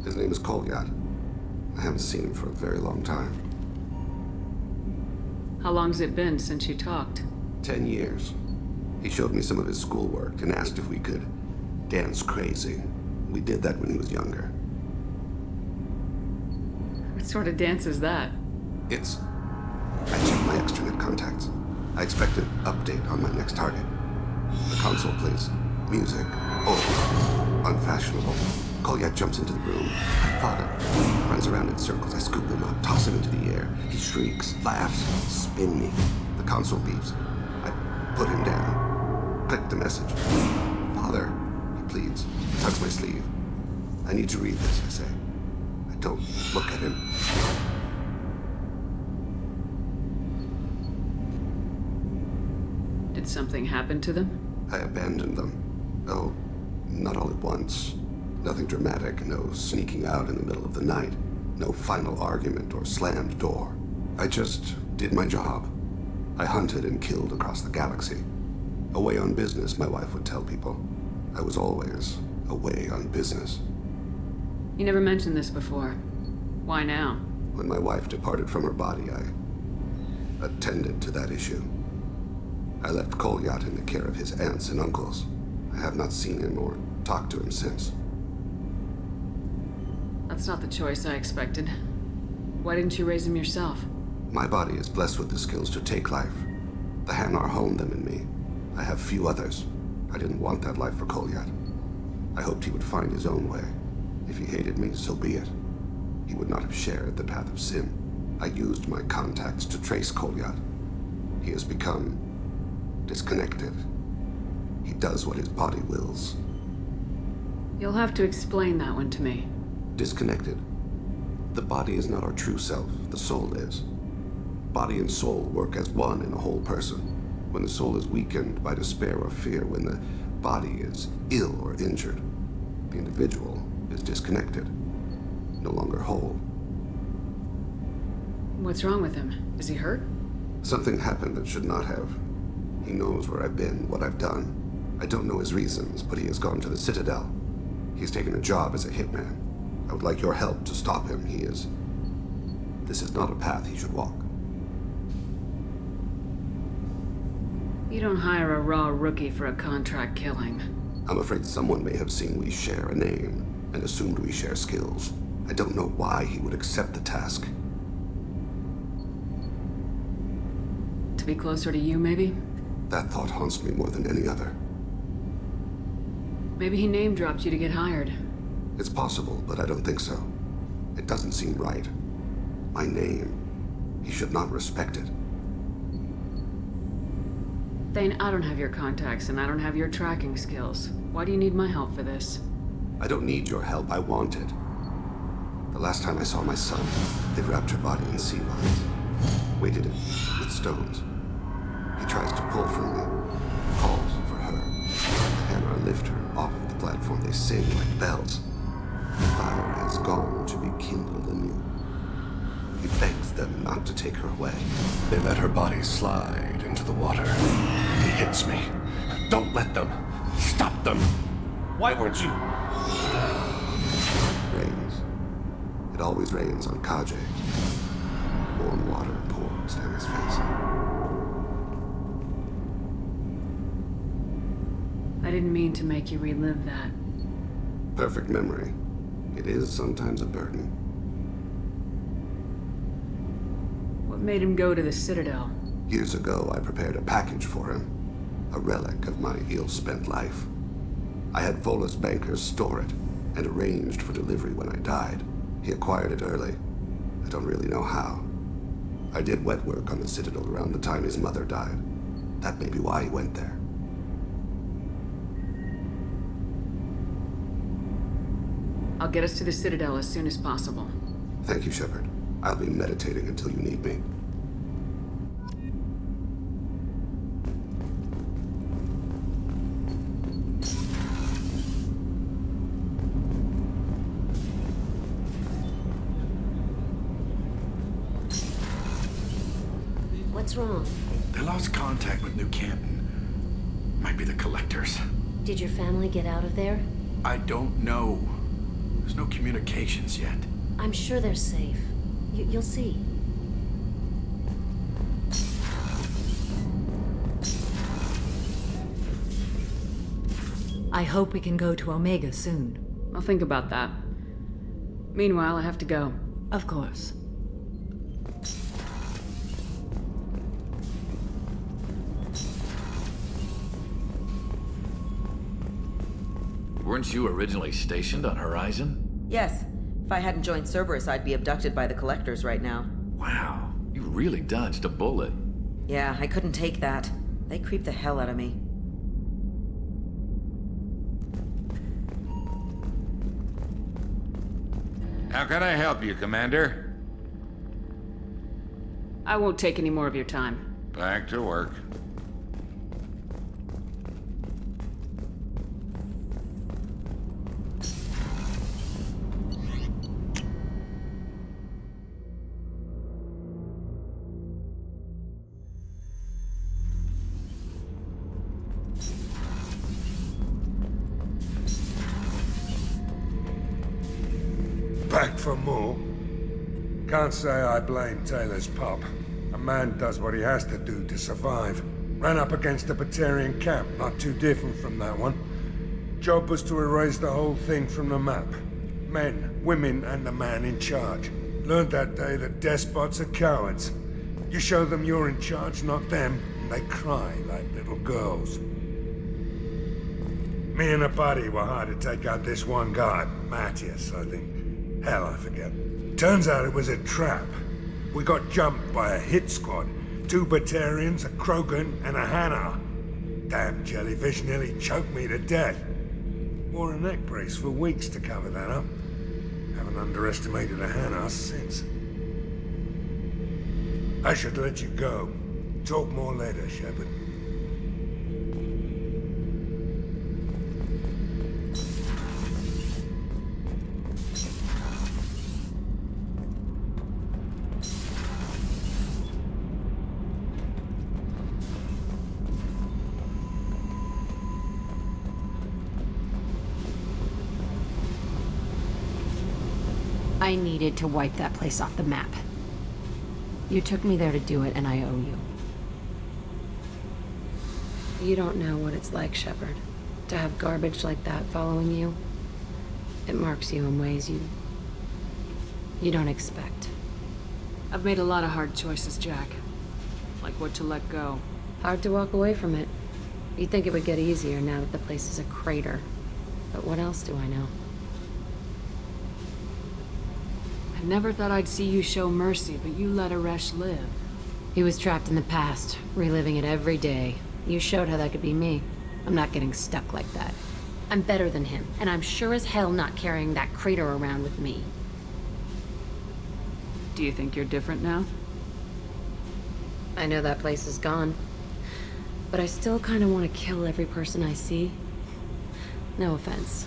His name is Kolyat. I haven't seen him for a very long time. How long's it been since you talked? 10 years. He showed me some of his schoolwork and asked if we could dance crazy. We did that when he was younger. What sort of dance is that? I checked my extranet contacts. I expect an update on my next target. The console plays music. Oh, unfashionable. Kolyat jumps into the room. My father runs around in circles. I scoop him up, toss him into the air. He shrieks, laughs, spin me. The console beeps. I put him down. Click the message. Father, he pleads. He tugs my sleeve. I need to read this, I say. I don't look at him. Did something happen to them? I abandoned them. Oh, not all at once. Nothing dramatic, no sneaking out in the middle of the night, no final argument or slammed door. I just did my job. I hunted and killed across the galaxy. Away on business, my wife would tell people. I was always away on business. You never mentioned this before. Why now? When my wife departed from her body, I attended to that issue. I left Kolyat in the care of his aunts and uncles. I have not seen him or talked to him since. That's not the choice I expected. Why didn't you raise him yourself? My body is blessed with the skills to take life. The Hanar honed them in me. I have few others. I didn't want that life for Kolyat. I hoped he would find his own way. If he hated me, so be it. He would not have shared the path of sin. I used my contacts to trace Kolyat. He has become disconnected. He does what his body wills. You'll have to explain that one to me. Disconnected. The body is not our true self, the soul is. Body and soul work as one in a whole person. When the soul is weakened by despair or fear, when the body is ill or injured, the individual is disconnected, no longer whole. What's wrong with him? Is he hurt? Something happened that should not have. He knows where I've been, what I've done. I don't know his reasons, but he has gone to the Citadel. He's taken a job as a hitman. I would like your help to stop him. This is not a path he should walk. You don't hire a raw rookie for a contract killing. I'm afraid someone may have seen we share a name and assumed we share skills. I don't know why he would accept the task. To be closer to you, maybe? That thought haunts me more than any other. Maybe he name-dropped you to get hired. It's possible, but I don't think so. It doesn't seem right. My name. He should not respect it. Thane, I don't have your contacts, and I don't have your tracking skills. Why do you need my help for this? I don't need your help. I want it. The last time I saw my son, they wrapped her body in sea vines, weighted it with stones. He tries to pull from me, calls for her. The Hanar lift her off the platform. They sing like bells. The fire has gone to be kindled anew. He begs them not to take her away. They let her body slide into the water. He hits me. Don't let them. Stop them. Why weren't you? It rains. It always rains on Kaje. Warm water pours down his face. I didn't mean to make you relive that. Perfect memory. It is sometimes a burden. What made him go to the Citadel? Years ago, I prepared a package for him. a relic of my ill-spent life. I had Volus bankers store it, and arranged for delivery when I died. He acquired it early. I don't really know how. I did wet work on the Citadel around the time his mother died. That may be why he went there. I'll get us to the Citadel as soon as possible. Thank you, Shepard. I'll be meditating until you need me. What's wrong? They lost contact with New Canton. Might be the Collectors. Did your family get out of there? I don't know. There's no communications yet. I'm sure they're safe. You'll see. I hope we can go to Omega soon. I'll think about that. Meanwhile, I have to go. Of course. Weren't you originally stationed on Horizon? Yes. If I hadn't joined Cerberus, I'd be abducted by the Collectors right now. Wow, you really dodged a bullet. Yeah, I couldn't take that. They creeped the hell out of me. How can I help you, Commander? I won't take any more of your time. Back to work. Back for more? Can't say I blame Taylor's pup. A man does what he has to do to survive. Ran up against a Batarian camp, not too different from that one. Job was to erase the whole thing from the map. Men, women, and the man in charge. Learned that day that despots are cowards. You show them you're in charge, not them, and they cry like little girls. Me and a buddy were hired to take out this one guy, Matthias, I think. Hell, I forget. Turns out it was a trap. We got jumped by a hit squad. 2 Batarians, a Krogan, and a Hanar. Damn jellyfish nearly choked me to death. Wore a neck brace for weeks to cover that up. Haven't underestimated a Hanar since. I should let you go. Talk more later, Shepard. I needed to wipe that place off the map. You took me there to do it, and I owe you. You don't know what it's like, Shepard, to have garbage like that following you. It marks you in ways you don't expect. I've made a lot of hard choices, Jack. Like what to let go. Hard to walk away from it. You'd think it would get easier now that the place is a crater. But what else do I know? I never thought I'd see you show mercy, but you let Aresh live. He was trapped in the past, reliving it every day. You showed how that could be me. I'm not getting stuck like that. I'm better than him, and I'm sure as hell not carrying that crater around with me. Do you think you're different now? I know that place is gone. But I still kind of want to kill every person I see. No offense.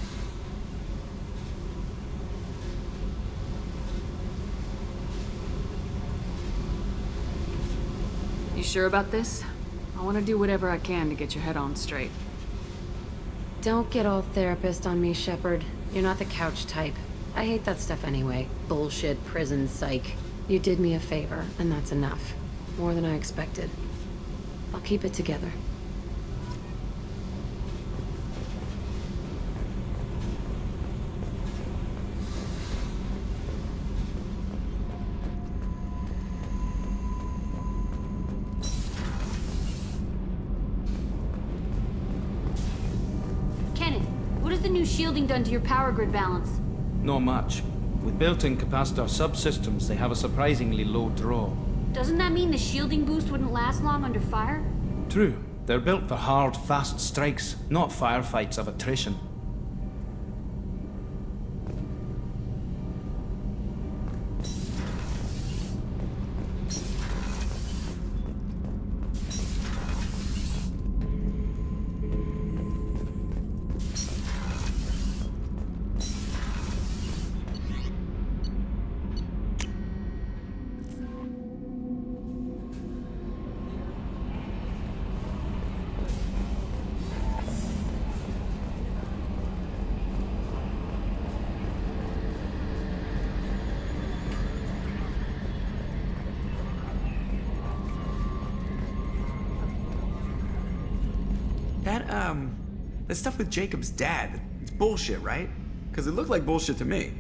You sure about this? I want to do whatever I can to get your head on straight. Don't get all therapist on me, Shepard. You're not the couch type. I hate that stuff anyway. Bullshit, prison, psych. You did me a favor, and that's enough. More than I expected. I'll keep it together. shielding done to your power grid balance? Not much. With built-in capacitor subsystems, they have a surprisingly low draw. Doesn't that mean the shielding boost wouldn't last long under fire? True. They're built for hard, fast strikes, not firefights of attrition. That stuff with Jacob's dad, it's bullshit, right? Because it looked like bullshit to me.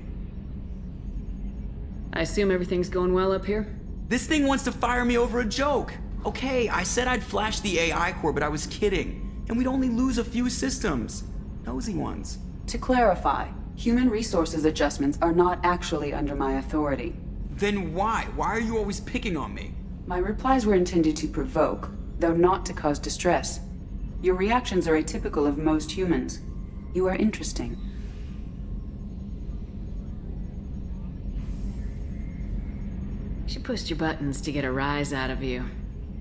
I assume everything's going well up here? This thing wants to fire me over a joke. Okay, I said I'd flash the AI core, but I was kidding. And we'd only lose a few systems. Nosy ones. To clarify, human resources adjustments are not actually under my authority. Then why? Why are you always picking on me? My replies were intended to provoke, though not to cause distress. Your reactions are atypical of most humans. You are interesting. She pushed your buttons to get a rise out of you.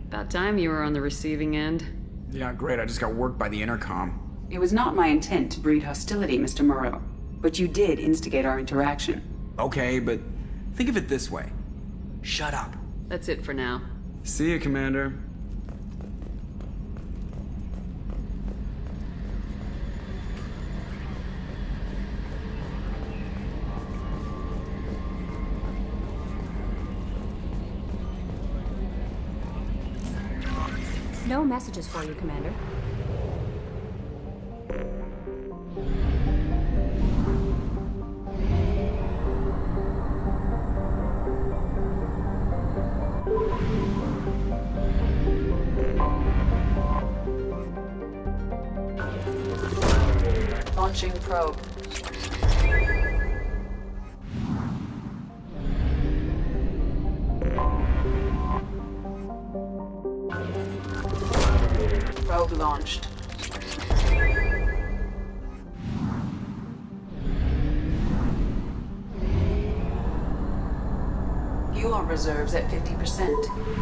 About time you were on the receiving end. Yeah, great. I just got worked by the intercom. It was not my intent to breed hostility, Mr. Moreau, but you did instigate our interaction. Okay, but think of it this way. Shut up. That's it for now. See you, Commander. No messages for you, Commander. Launching probe. Probe launched. Fuel reserves at 50%.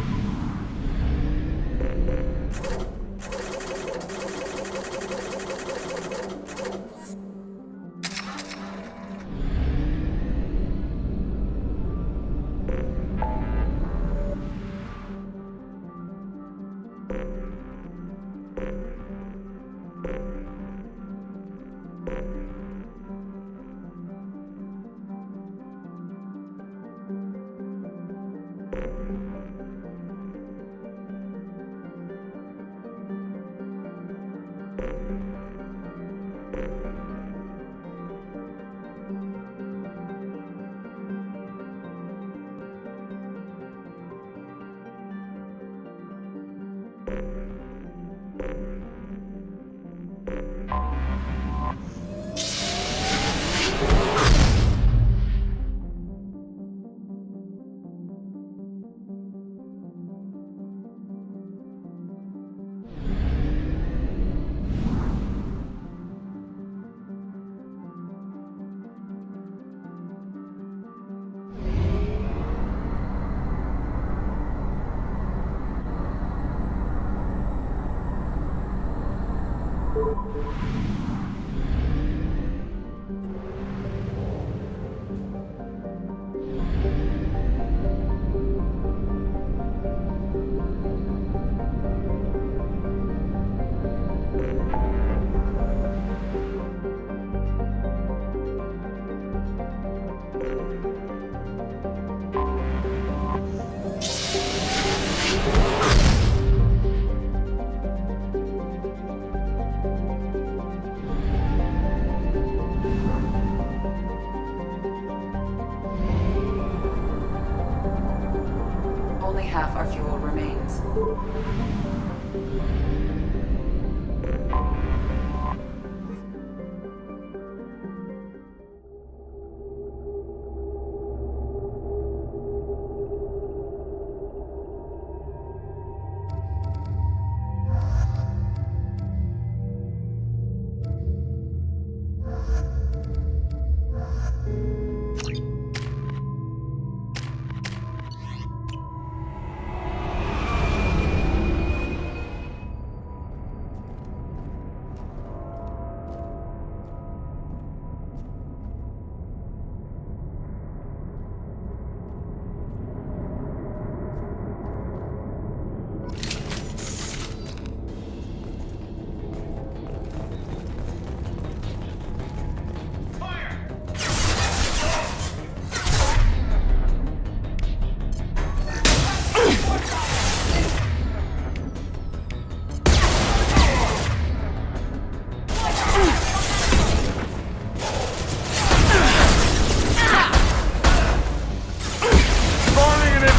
Only half our fuel remains.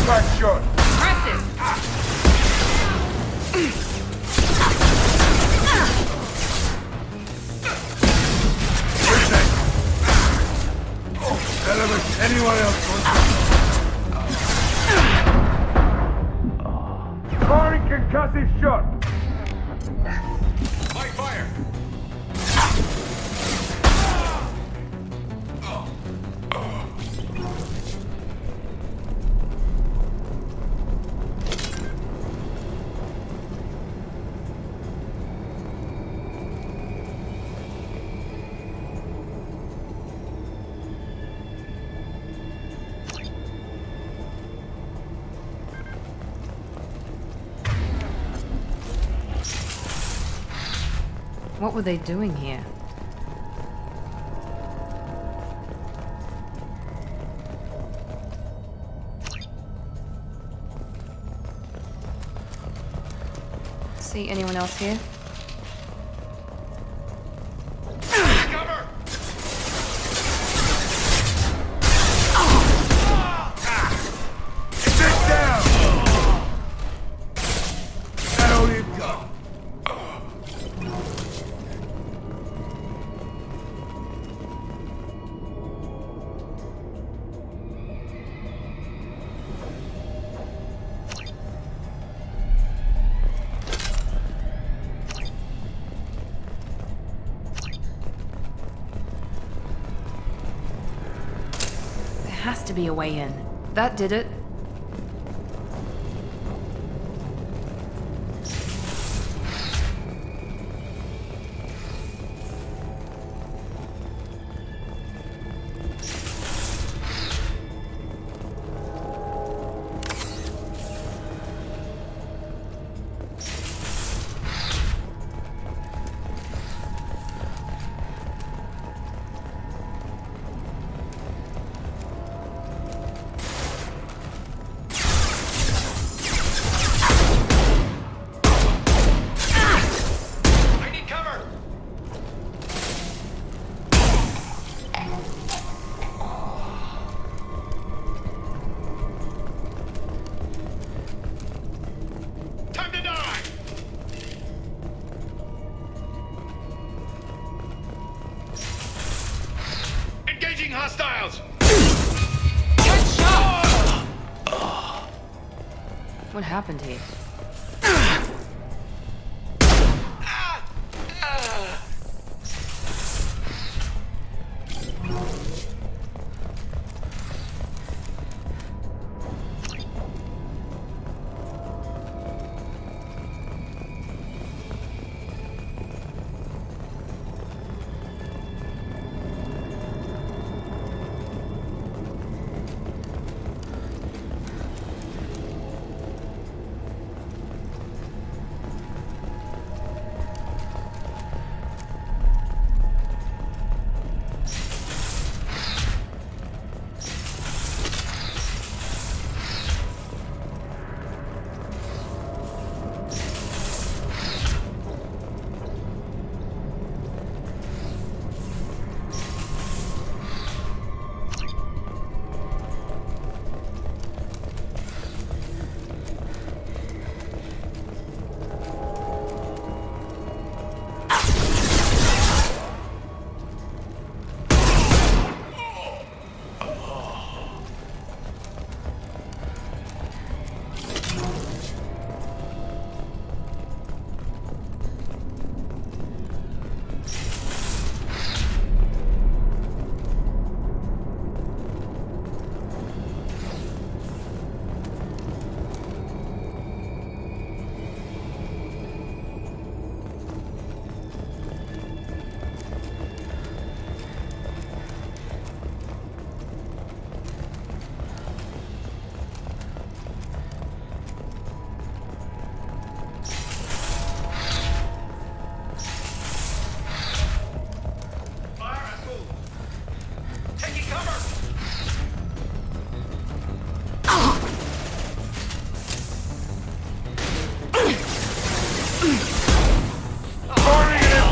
impact shot! Element, anyone else wants to... Firing concussive shot! Light fire! What were they doing here? See anyone else here? Has to be a way in. That did it. Hostiles! What happened here?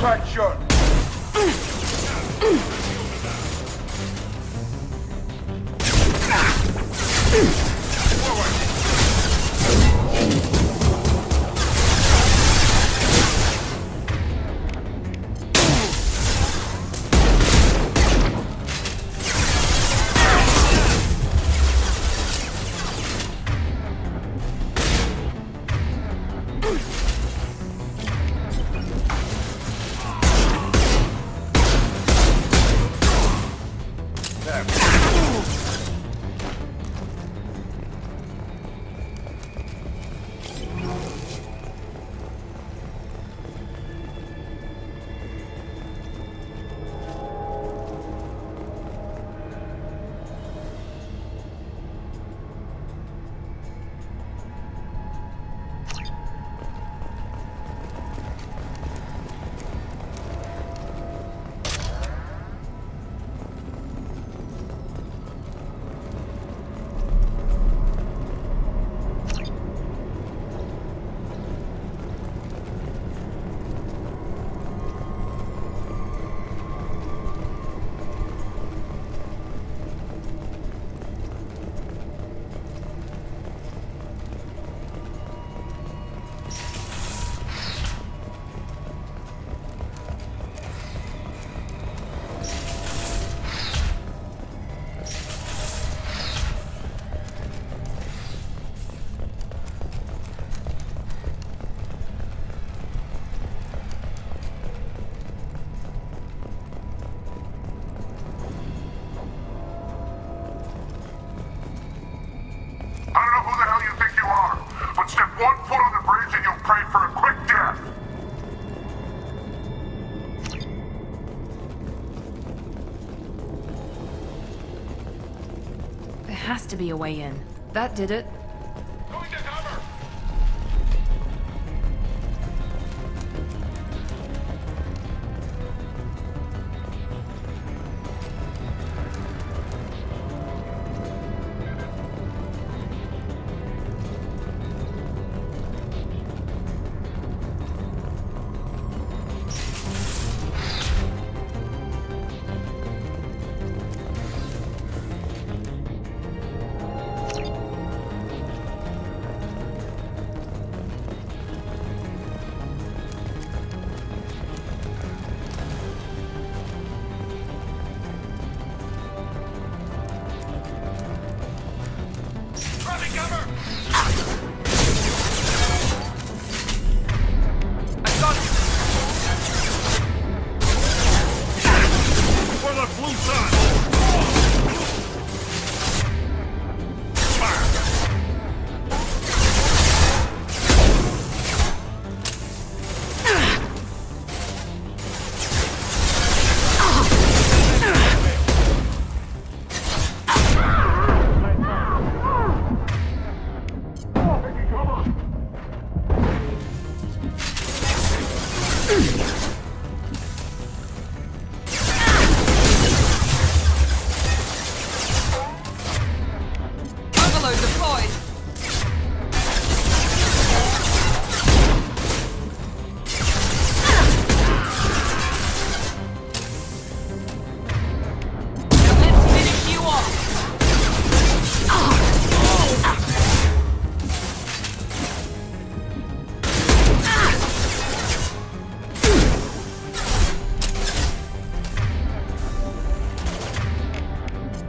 Impact shot! Forward! one foot on the bridge and you'll pray for a quick death. There has to be a way in. That did it.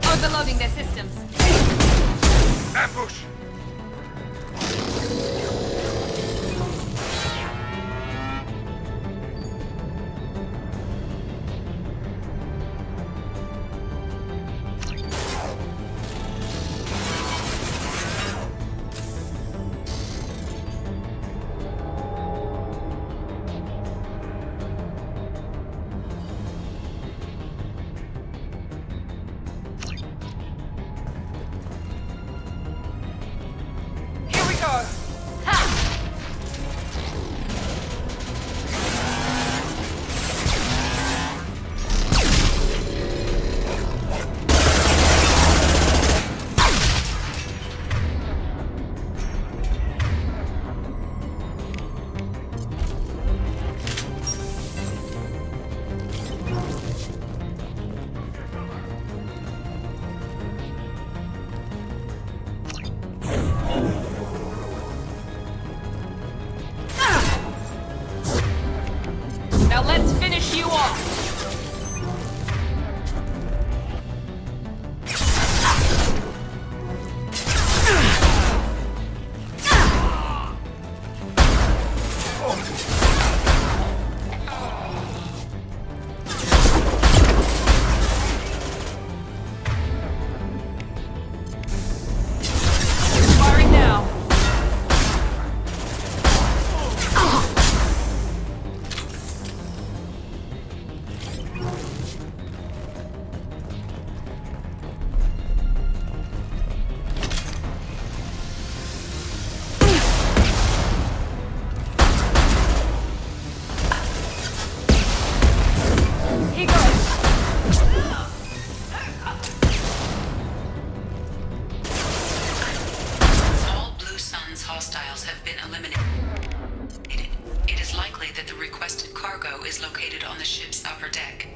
Overloading their systems. Ambush! Now let's finish you off. Firing now. He goes. All Blue Sun's hostiles have been eliminated. It is likely that the requested cargo is located on the ship's upper deck.